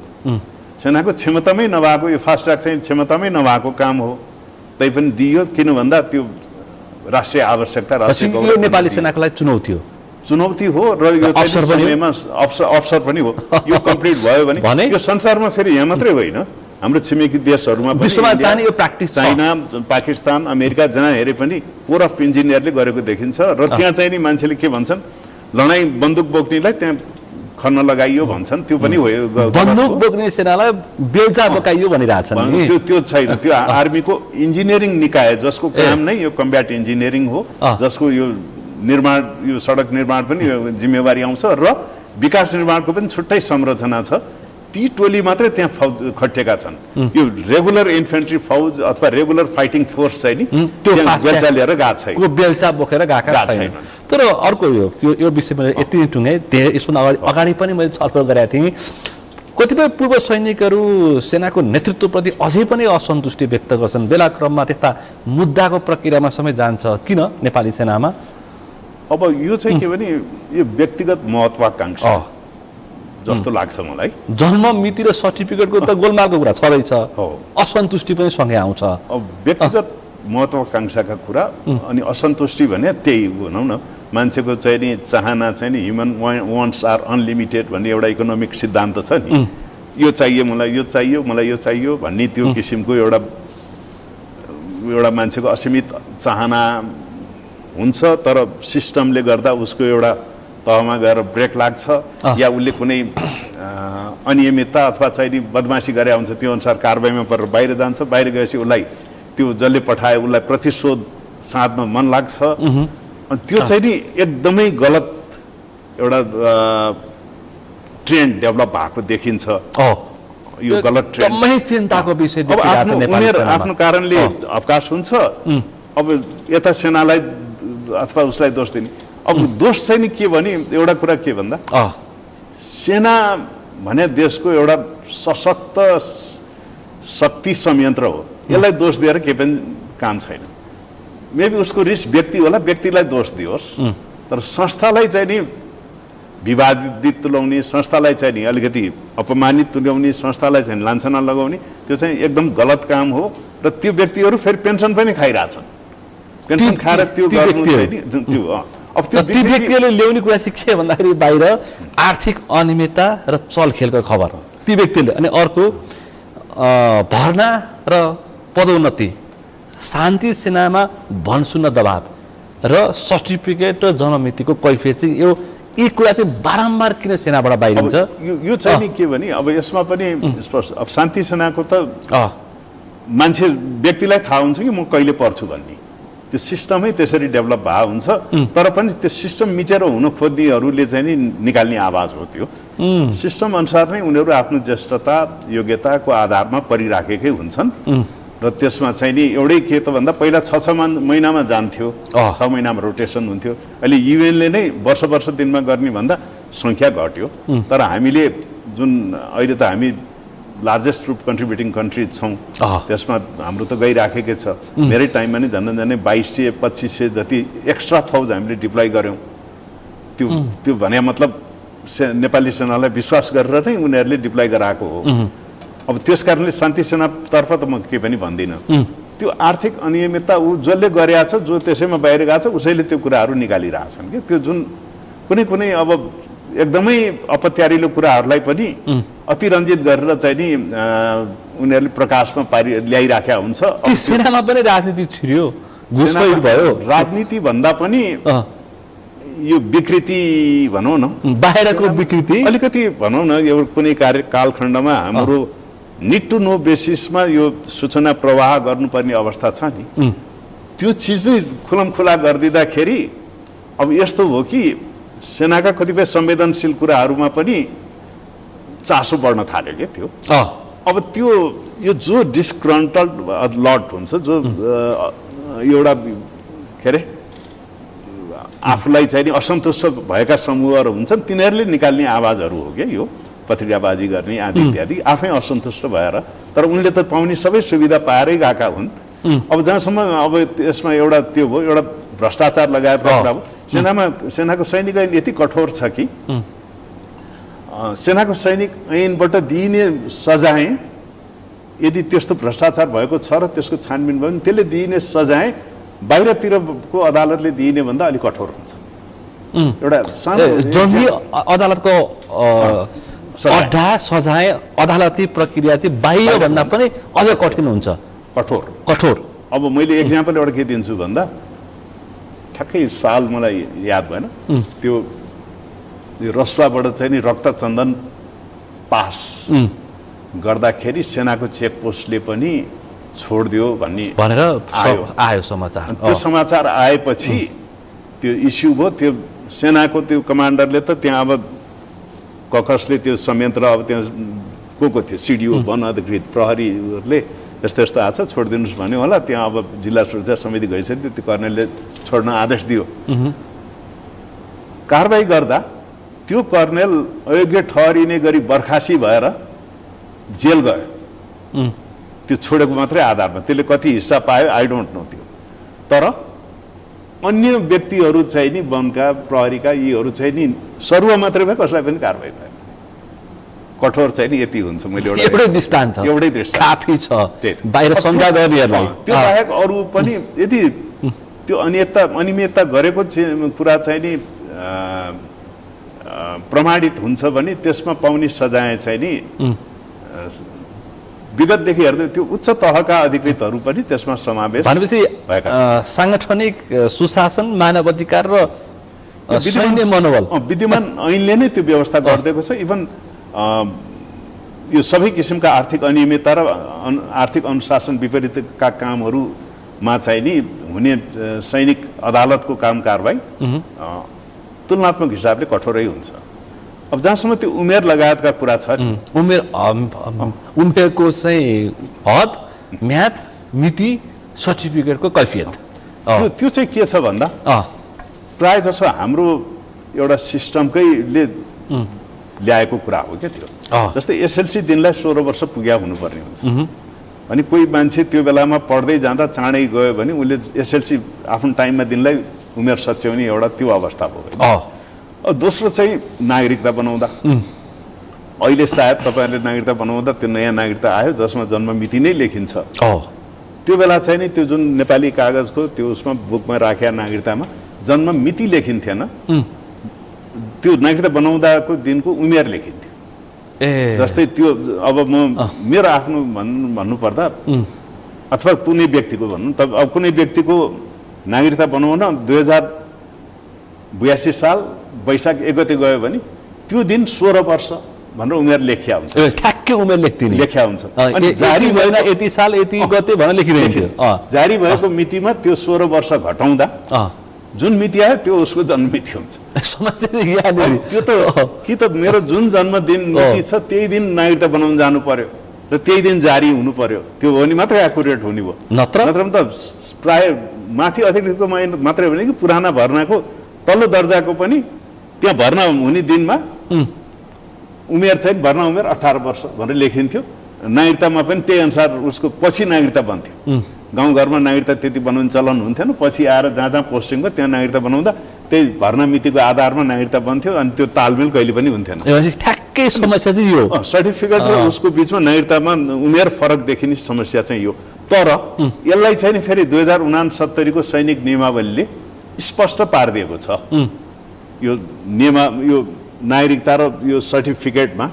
सेनाको क्षमतामै नभएको यो फास्ट ट्र्याक चाहिँ क्षमतामै नभएको काम हो। तैपनि दियो, किन भन्दा त्यो राष्ट्रिय आवश्यकता, राष्ट्रिय नेपाली सेनाको लागि चुनौती हो र यो समयमा अवसर पनि हो। यो कम्प्लिट भयो भने यो संसारमा फेरि यहाँ मात्रै होइन, हाम्रो छिमेकी देशहरूमा पनि, चाइना, पाकिस्तान, अमेरिका जहाँ हेरे पनि कोर अफ इन्जिनियरले गरेको देखिन्छ। र त्यहाँ चाहिँ नि मान्छेले के भन्छन्, लडाइँ बन्दुक बोक्नेलाई त्यहाँ खन्न लगाइयो भन्छन्। त्यो पनि हो, बन्दुक बोक्ने सेनालाई बेलचा बोकाइयो भनिरहेछन्। त्यो छैन। त्यो आर्मीको इन्जिनियरिङ निकाय जसको काम नै यो कम्ब्याट इन्जिनियरिङ हो, जसको यो निर्माण, यो सडक निर्माण पनि यो जिम्मेवारी आउँछ र विकास निर्माणको पनि छुट्टै संरचना छ। ती टोली मात्रै त्यहाँ फौज खटिएका छन् यो रेगुलर इन्फेन्ट्री फौज अथवा रेगुलर फाइटिङ फोर्स चाहिँ नि त्यो बेल्चा लिएर गएको छैन को बेल्चा बोकेर गएका छैन तर अर्को यो विषय मैले यति नै टुङ्गेँ धेरै यसभन्दा अगाडि पनि मैले छलफल गरेका थिएँ कतिपय पूर्व सैनिकहरू सेनाको नेतृत्वप्रति अझै पनि असन्तुष्टि व्यक्त गर्छन् बेला क्रममा त्यस्ता मुद्दाको प्रक्रियामा समेत जान्छ किन नेपाली सेनामा अब यो चाहिँ के भने यो व्यक्तिगत महत्वाकांक्षा जस्तो लाग्छ मलाई जन्म मिति र सर्टिफिकेटको त गोलमालको कुरा छँदैछ असन्तुष्टि पनि सँगै आउँछ अब व्यक्तिगत महत्वाकांक्षाका कुरा अनि असन्तुष्टि भने त्यही भनौँ न मान्छेको चाहिँ नि चाहना चाहिँ नि ह्युमन वान्ट्स आर अनलिमिटेड भन्ने एउटा इकोनोमिक सिद्धान्त छ नि यो चाहियो मलाई यो चाहियो भन्ने त्यो किसिमको एउटा मान्छेको असीमित चाहना हुन्छ तर सिस्टमले गर्दा उसको एउटा तहमा गएर ब्रेक लाग्छ या उसले कुनै अनियमितता अथवा चाहिँ नि बदमासी गरे हुन्छ त्यो अनुसार कारबाहीमा परेर बाहिर जान्छ बाहिर गएपछि उसलाई त्यो जसले पठाए उसलाई प्रतिशोध साध्न मन लाग्छ अनि त्यो चाहिँ नि एकदमै गलत एउटा ट्रेन्ड डेभलप भएको देखिन्छ यो गलत ट्रेन्ड चिन्ताको विषय आफ्नो कारणले अवकाश हुन्छ अब यता सेनालाई अथवा उसलाई दोष दिने अब दोष चाहिँ नि के भने एउटा कुरा के भन्दा सेना भने देशको एउटा सशक्त शक्ति संयन्त्र हो यसलाई दोष दिएर केही पनि काम छैन मेबी उसको रिस व्यक्ति होला व्यक्तिलाई दोष दियोस् तर संस्थालाई चाहिँ नि विवादित तुल्याउने संस्थालाई चाहिँ नि अलिकति अपमानित तुल्याउने संस्थालाई चाहिँ लान्छना लगाउने त्यो चाहिँ एकदम गलत काम हो र त्यो व्यक्तिहरू फेरि पेन्सन पनि खाइरहेछन् पेन्सन खाएर त्यो गर्नु चाहिँ नि त्यो अब त्यो व्यक्तिले ल्याउने कुरा चाहिँ के भन्दाखेरि बाहिर आर्थिक अनियमितता र चलखेलको खबर ती व्यक्तिले अनि अर्को भर्ना र पदोन्नति शान्ति सेनामा भनसुन्न दबाव र सर्टिफिकेट र जन्ममितिको कैफियत चाहिँ यी कुरा चाहिँ बारम्बार किन सेनाबाट बाहिरिन्छ यो चाहिँ नि के भने अब यसमा पनि स्पष्ट अब शान्ति सेनाको त मान्छे व्यक्तिलाई थाहा हुन्छ कि म कहिले पर्छु भन्ने त्यो सिस्टमै त्यसरी डेभलप भएको हुन्छ तर पनि त्यो सिस्टम मिचेर हुन खोज्नेहरूले चाहिँ नि निकाल्ने आवाज हो त्यो सिस्टम अनुसार नै उनीहरू आफ्नो ज्येष्ठता योग्यताको आधारमा परिराखेकै हुन्छन् र त्यसमा चाहिँ नि एउटै के त भन्दा पहिला 6 महिनामा जान्थ्यो 6 महिनामा रोटेसन हुन्थ्यो अहिले युएनले नै वर्ष दिनमा गर्ने भन्दा सङ्ख्या घट्यो तर हामीले जुन अहिले त हामी लार्जेस्ट ट्रुप कन्ट्रिब्युटिङ कन्ट्री छौँ त्यसमा हाम्रो त गइराखेकै छ धेरै टाइममा नै झन्डै 2200-2500 जति एक्स्ट्रा फौज हामीले डिप्लोय गऱ्यौँ त्यो भने मतलब नेपाली सेनालाई विश्वास गरेर नै उनीहरूले डिप्लोय गराएको हो अब त्यस कारणले शान्ति सेनातर्फ त म के पनि भन्दिनँ त्यो आर्थिक अनियमितता ऊ जसले गरेछ जो त्यसैमा बाहिर गएको छ उसैले त्यो कुराहरू निकालिरहेछन् कि त्यो जुन कुनै अब एकदमै अपत्यारिलो कुराहरूलाई पनि अतिरञ्जित गरेर चाहिँ नि उनीहरूले प्रकाशमा ल्याइराखेका हुन्छ सेनामा पनि राजनीति छिर्यो भयो राजनीति भन्दा पनि यो विकृति भनौँ न बाहिरको विकृति अलिकति भनौँ न यो कुनै कालखण्डमा हाम्रो निड टु नो बेसिसमा यो सूचना प्रवाह गर्नुपर्ने अवस्था छ नि त्यो चिज नै खुलमखुला गरिदिँदाखेरि अब यस्तो हो कि सेनाका कतिपय संवेदनशील कुराहरूमा पनि चासो बढ्न थाल्यो क्या त्यो अब त्यो यो जो डिस्ग्रन्टल्ड लट हुन्छ जो एउटा के अरे आफूलाई चाहिँ नि असन्तुष्ट भएका समूहहरू हुन्छन् तिनीहरूले निकाल्ने आवाजहरू हो क्या यो पत्रिकाबाजी गर्ने आदि इत्यादि आफै असन्तुष्ट भएर तर उनले त पाउने सबै सुविधा पाएरै गएका हुन् अब जहाँसम्म अब यसमा एउटा त्यो भयो एउटा भ्रष्टाचार लगाएर कुरा हो सेनाको सैनिक ऐन यति कठोर छ कि सेनाको सैनिक ऐनबाट दिइने सजाय यदि त्यस्तो भ्रष्टाचार भएको छ र त्यसको छानबिन भयो भने त्यसले दिइने सजाय बाहिरतिरको अदालतले दिइने भन्दा अलिक कठोर हुन्छ एउटा जङ्गी अदालतको अड्डा सजाय अदालती प्रक्रिया चाहिँ बाहिर भन्दा पनि अझ कठिन हुन्छ कठोर अब मैले एक्जाम्पल एउटा के दिन्छु भन्दा ठ्याक्कै साल मलाई याद भएन त्यो रसुवाबाट चाहिँ नि रक्तचन्दन पास गर्दाखेरि सेनाको चेकपोस्टले पनि छोडिदियो भनेर आयो समाचार त्यो समाचार आएपछि त्यो इस्यु भयो त्यो सेनाको त्यो कमान्डरले त त्यहाँ अब ककसले त्यो संयन्त्र अब त्यहाँ को थियो सिडिओ वन अधिकृत प्रहरीहरूले यस्तो यस्तो आएको छ छोडिदिनुहोस् भन्यो होला त्यहाँ अब जिल्ला सुरक्षा समिति गइसक्यो त्यो कर्नेलले छोड्न आदेश दियो कारबाही गर्दा त्यो कर्नेल अयोग्य ठहरिने गरी बर्खासी भएर जेल गयो त्यो छोडेको मात्रै आधारमा त्यसले कति हिस्सा पायो आई डोन्ट नो त्यो तर अन्य व्यक्तिहरू चाहिँ नि वनका प्रहरीका यीहरू चाहिँ नि सरुवा मात्रै भए कसलाई पनि कारबाही भएन कठोर चाहिँ नि यति हुन्छ मैले एउटै दृष्टान्त काफी छ बाहिर शङ्का गर्नेहरूलाई त्यो बाहेक अरू पनि यदि त्यो अनियमितता गरेको कुरा चाहिँ नि प्रमाणित हुन्छ भने त्यसमा पाउने सजाय चाहिँ नि विगतदेखि हेर्दै त्यो उच्च तहका अधिकृतहरू पनि त्यसमा समावेश भनेपछि सांगठनिक सुशासन मानव अधिकार र सैन्य मनोबल विद्यमान ऐनले नै त्यो व्यवस्था गरिदिएको छ इभन यो सबै किसिमका आर्थिक अनियमितता र आर्थिक अनुशासन विपरीतका कामहरूमा चाहिँ नि हुने सैनिक अदालतको काम कारबाही तुलनात्मक हिसाबले कठोरै हुन्छ अब जहाँसम्म त्यो उमेर लगायतका कुरा छ उमेरको चाहिँ हद म्याद मिति सर्टिफिकेटको कैफियत त्यो चाहिँ के छ भन्दा प्राय जसो हाम्रो एउटा सिस्टमकैले ल्याएको कुरा हो क्या त्यो जस्तै एसएलसी दिनलाई 16 वर्ष पुग्या हुनुपर्ने हुन्छ अनि कोही मान्छे त्यो बेलामा पढ्दै जाँदा चाँडै गयो भने उसले एसएलसी आफ्नो टाइममा दिनलाई उमेर सच्याउने एउटा त्यो अवस्था हो दोस्रो चाहिँ नागरिकता बनाउँदा अहिले सायद तपाईँहरूले नागरिकता बनाउँदा त्यो नयाँ नागरिकता आयो जसमा जन्म मिति नै लेखिन्छ त्यो बेला चाहिँ नि त्यो जुन नेपाली कागजको त्यो उसमा बुकमा राखेका नागरिकतामा जन्म मिति लेखिन्थेन त्यो नागरिकता बनाउँदाको दिनको उमेर लेखिन्थ्यो जस्तै त्यो अब म मेरो आफ्नो भन्नुपर्दा अथवा कुनै व्यक्तिको भन्नु त अब कुनै व्यक्तिको नागरिकता बनाउन 2082 साल वैशाख 1 गते गयो भने त्यो दिन 16 वर्ष भनेर उमेर लेखिया हुन्छ ठ्याक्कै उमेर लेख्या हुन्छ अनि जारी भएन यति साल यति गते भनेर लेखिदिन्थ्यो जारी भएको मितिमा त्यो 16 वर्ष घटाउँदा जुन मिति आयो त्यो उसको जन्म मिति हुन्छ त्यो त कि त मेरो जुन जन्मदिन मिति छ त्यही दिन नागरिकता बनाउन जानु पर्यो र त्यही दिन जारी हुनु पर्यो त्यो हो नि मात्रै एकुरेट हुने भयो नत्र त प्राय माथि अतिरिक्तको मात्रै भने कि पुराना भर्नाको तल्लो दर्जाको पनि त्यहाँ भर्ना हुने दिनमा उमेर चाहिँ भर्ना उमेर 18 वर्ष भनेर लेखिन्थ्यो नागरिकतामा पनि त्यही अनुसार उसको पछि नागरिकता बन्थ्यो गाउँघरमा नागरिकता त्यति बनाउने चलन हुन्थेन पछि आएर जहाँ जहाँ पोस्टिङ भयो त्यहाँ नागरिकता बनाउँदा त्यही भर्ना मितिको आधारमा नागरिकता बन्थ्यो अनि त्यो तालमेल कहिले पनि हुन्थेन ठ्याक्कै समस्या चाहिँ यो सर्टिफिकेट र उसको बिचमा नागरिकतामा उमेर फरक देखिने समस्या चाहिँ यो तर यसलाई चाहिँ फेरि 2069 को सैनिक नियमावलीले स्पष्ट पारिदिएको छ यो नागरिकता र यो सर्टिफिकेटमा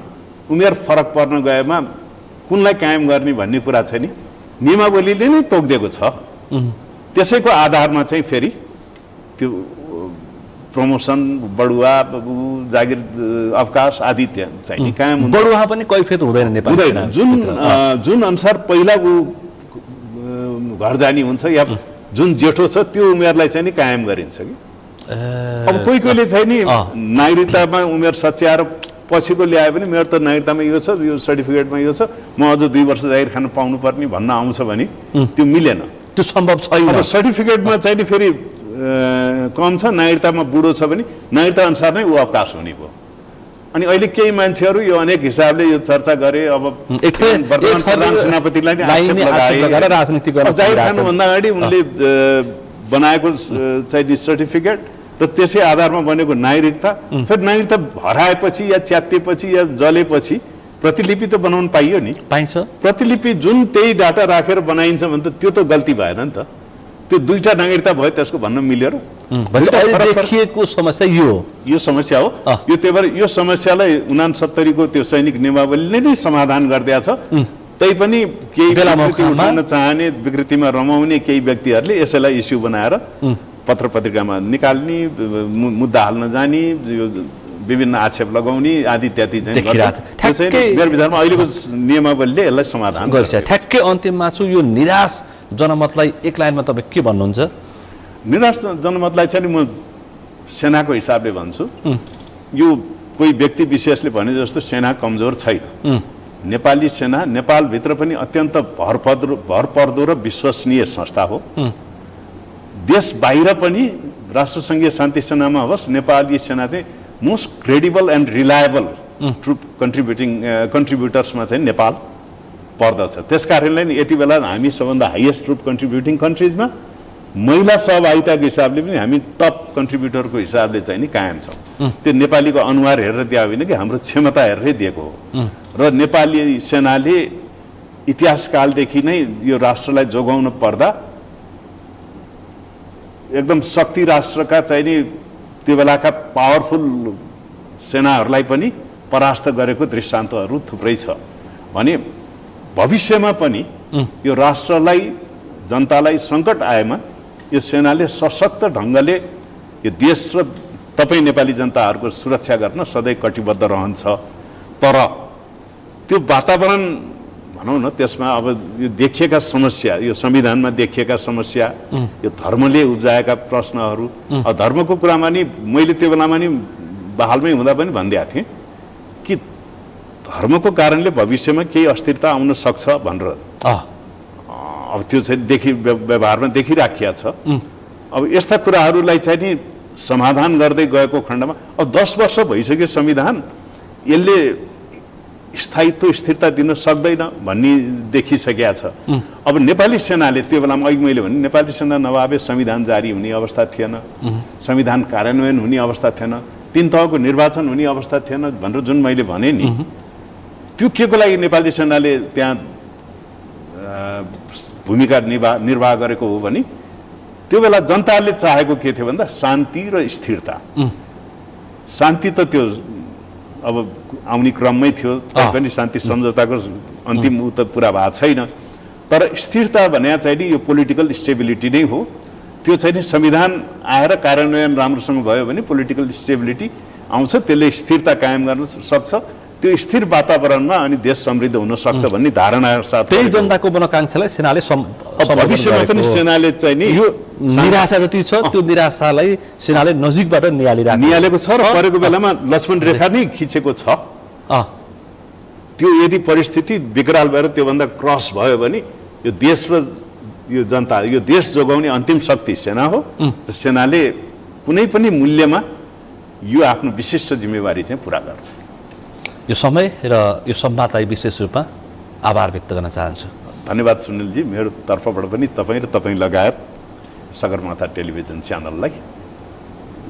उमेर फरक पर्न गएमा कुनलाई कायम गर्ने भन्ने कुरा चाहिँ नि नियमावलीले नै तोकिदिएको छ त्यसैको आधारमा चाहिँ फेरि त्यो प्रमोसन बढुवा जागिर अवकाश आदि चाहिँ कायम हुन्छ बढुवा पनि कैफियत हुँदैन नेपालमा जुन अनुसार पहिला घर जानी हुन्छ या जुन जेठो छ त्यो उमेरलाई चाहिँ नि कायम गरिन्छ कि अब कोहीले चाहिँ नि नागरिकतामा उमेर सच्याएर पछिको ल्याए पनि मेरो त नागरिकतामा यो छ यो सर्टिफिकेटमा यो छ म अझ 2 वर्ष जागिर खान पाउनु पर्ने भन्न आउँछ भने त्यो मिलेन त्यो सम्भव छैन अब सर्टिफिकेटमा चाहिँ नि फेरि कम छ नागरिकतामा बुढो छ भने नागरिकता अनुसार नै ऊ अवकाश हुने भयो अनि अहिले केही मान्छेहरू यो अनेक हिसाबले यो चर्चा गरे अब वर्तमान प्रधान सेनापतिलाई नै आक्षेप लगाए राजनीति गर्न जागिर खानुभन्दा अगाडि उनले बनाएको चाहिँ सर्टिफिकेट र त्यसै आधारमा बनेको नागरिकता फेरि नागरिकता हराएपछि या च्यातिएपछि या जलेपछि प्रतिलिपि त बनाउन पाइयो नि पाइन्छ प्रतिलिपि जुन त्यही डाटा राखेर बनाइन्छ भने त त्यो त गल्ती भएन नि त त्यो दुईटा नागरिकता भयो त्यसको भन्न मिल्यो र देखिएको समस्या यो समस्या हो यो त्यही भएर यो समस्यालाई 69 को त्यो सैनिक नियमावलीले नै समाधान गरिदिएको छ तै पनि केही विकृति उठाउन चाहने विकृतिमा रमाउने केही व्यक्तिहरूले यसैलाई इस्यु बनाएर पत्र पत्रिकामा निकाल्ने मुद्दा हाल्न जाने यो विभिन्न आक्षेप लगाउने आदि इत्यादि चाहिँ मेरो विचारमा अहिलेको नियमावलीले यसलाई समाधान गर्छ ठ्याक्कै अन्तिममा छु यो निराश जनमतलाई एक लाइनमा तपाईँ के भन्नुहुन्छ निराश जनमतलाई चाहिँ म सेनाको हिसाबले भन्छु यो कोही व्यक्ति विशेषले भने जस्तो सेना कमजोर छैन नेपाली सेना नेपालभित्र पनि अत्यन्त भरपर्दो र विश्वसनीय संस्था हो। देश बाहिर पनि राष्ट्रसङ्घीय शान्ति सेनामा होस् नेपाली सेना चाहिँ most credible and reliable troop कन्ट्रिब्युटर्समा चाहिँ नेपाल पर्दछ। त्यस कारणले नि यति बेला हामी सबभन्दा हाइएस्ट ट्रुप कन्ट्रिब्युटिङ कन्ट्रिजमा महिला सहभागिताको हिसाबले पनि हामी टप कन्ट्रिब्युटरको हिसाबले चाहिँ नि कायम छौँ। त्यो नेपालीको अनुहार हेरेर दिएको होइन कि हाम्रो क्षमता हेरेरै दिएको हो। र नेपाली सेनाले इतिहासकालदेखि नै यो राष्ट्रलाई जोगाउन पर्दा एकदम शक्ति राष्ट्रका चाहिँ नि त्यो बेलाका पावरफुल सेनाहरूलाई पनि परास्त गरेको दृष्टान्तहरू थुप्रै छ भने भविष्यमा पनि यो राष्ट्रलाई जनतालाई सङ्कट आएमा यो सेनाले सशक्त ढङ्गले यो देश र तपाईँ नेपाली जनताहरूको सुरक्षा गर्न सधैँ कटिबद्ध रहन्छ। तर त्यो वातावरण भनौँ न त्यसमा अब यो देखिएका समस्या यो संविधानमा देखिएका समस्या यो धर्मले उब्जाएका प्रश्नहरू धर्मको कुरामा नि मैले त्यो बेलामा नि बहालमै हुँदा पनि भनिदिएको थिएँ कि धर्मको कारणले भविष्यमा केही अस्थिरता आउन सक्छ भनेर अब त्यो चाहिँ व्यवहारमा देखिराखिया छ। अब यस्ता कुराहरूलाई चाहिँ नि समाधान गर्दै गएको खण्डमा अब 10 वर्ष भइसक्यो संविधान यसले स्थायित्व स्थिरता दिन सक्दैन भन्ने देखिसकेका छ। अब नेपाली सेनाले त्यो बेलामा अघि मैले भने नेपाली सेना नभए संविधान जारी हुने अवस्था थिएन, संविधान कार्यान्वयन हुने अवस्था थिएन, 3 तहको निर्वाचन हुने अवस्था थिएन भनेर जुन मैले भने नि त्यो के को लागि नेपाली सेनाले त्यहाँ भूमिका निर्वाह गरेको हो भने त्यो बेला जनताले चाहेको के थियो भन्दा शान्ति र स्थिरता। शान्ति त त्यो अब आउने क्रममै थियो पनि शान्ति सम्झौताको अन्तिम उ त पुरा भएको छैन। तर स्थिरता भने चाहिँ नि यो पोलिटिकल स्टेबिलिटी नै हो। त्यो चाहिँ नि संविधान आएर कार्यान्वयन राम्रोसँग भयो भने पोलिटिकल स्टेबिलिटी आउँछ, त्यसले स्थिरता कायम गर्न सक्छ। त्यो स्थिर वातावरणमा अनि देश समृद्ध हुन सक्छ भन्ने धारणा साथ त्यही जनताको मनोकांक्षालाई सेनाले भविष्यमा पनि सेनाले चाहिँ नि यो निराशा जति छ त्यो निराशालाई सेनाले नजिकबाट निहालेको छ र परेको बेलामा लक्ष्मण रेखा नै खिचेको छ। त्यो यदि परिस्थिति विकराल भएर त्योभन्दा क्रस भयो भने यो देश र यो जनता यो देश जोगाउने अन्तिम शक्ति सेना हो र सेनाले कुनै पनि मूल्यमा यो आफ्नो विशिष्ट जिम्मेवारी चाहिँ पुरा गर्छ। यो समय र यो संवादलाई विशेष रूपमा आभार व्यक्त गर्न चाहन्छु। धन्यवाद सुनिलजी, मेरो तर्फबाट पनि तपाईँ र तपाईँ लगायत सगरमाथा टेलिभिजन च्यानललाई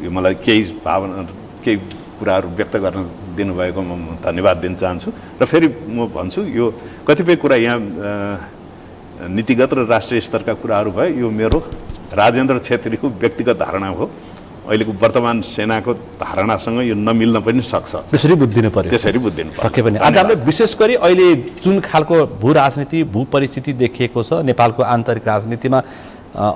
यो मलाई केही भावना केही कुराहरू व्यक्त गर्न दिनुभएको म धन्यवाद दिन चाहन्छु। र फेरि म भन्छु यो कतिपय कुरा यहाँ नीतिगत र राष्ट्रिय स्तरका कुराहरू भए यो मेरो राजेन्द्र छेत्रीको व्यक्तिगत धारणा हो। अहिलेको वर्तमान सेनाको धारणासँग यो नमिल्न पनि सक्छ। त्यसरी बुझ्दिनु पर्यो। त्यसरी बुझ्दिनु पर्यो। पक्कै पनि आज हामीले विशेष गरी अहिले जुन खालको भू राजनीति भू परिस्थिति देखिएको छ नेपालको आन्तरिक राजनीतिमा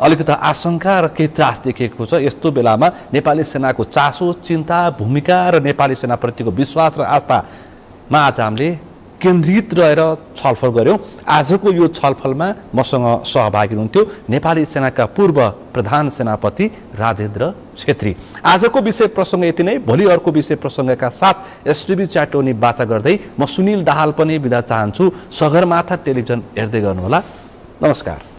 अलिकति आशंका र केही त्रास देखिएको छ। यस्तो बेलामा नेपाली सेनाको चासो चिन्ता भूमिका र नेपाली सेनाप्रतिको विश्वास र आस्थामा आज हामीले केन्द्रित रहेर छलफल गऱ्यौँ। आजको यो छलफलमा मसँग सहभागी हुनुहुन्थ्यो नेपाली सेनाका पूर्व प्रधान सेनापति राजेन्द्र छेत्री। आजको विषय प्रसङ्ग यति नै। भोलि अर्को विषय प्रसङ्गका साथ एसटिभी च्याटोनी बाचा गर्दै म सुनिल दाहाल पनि बिदा चाहन्छु। सगरमाथा टेलिभिजन हेर्दै गर्नुहोला। नमस्कार।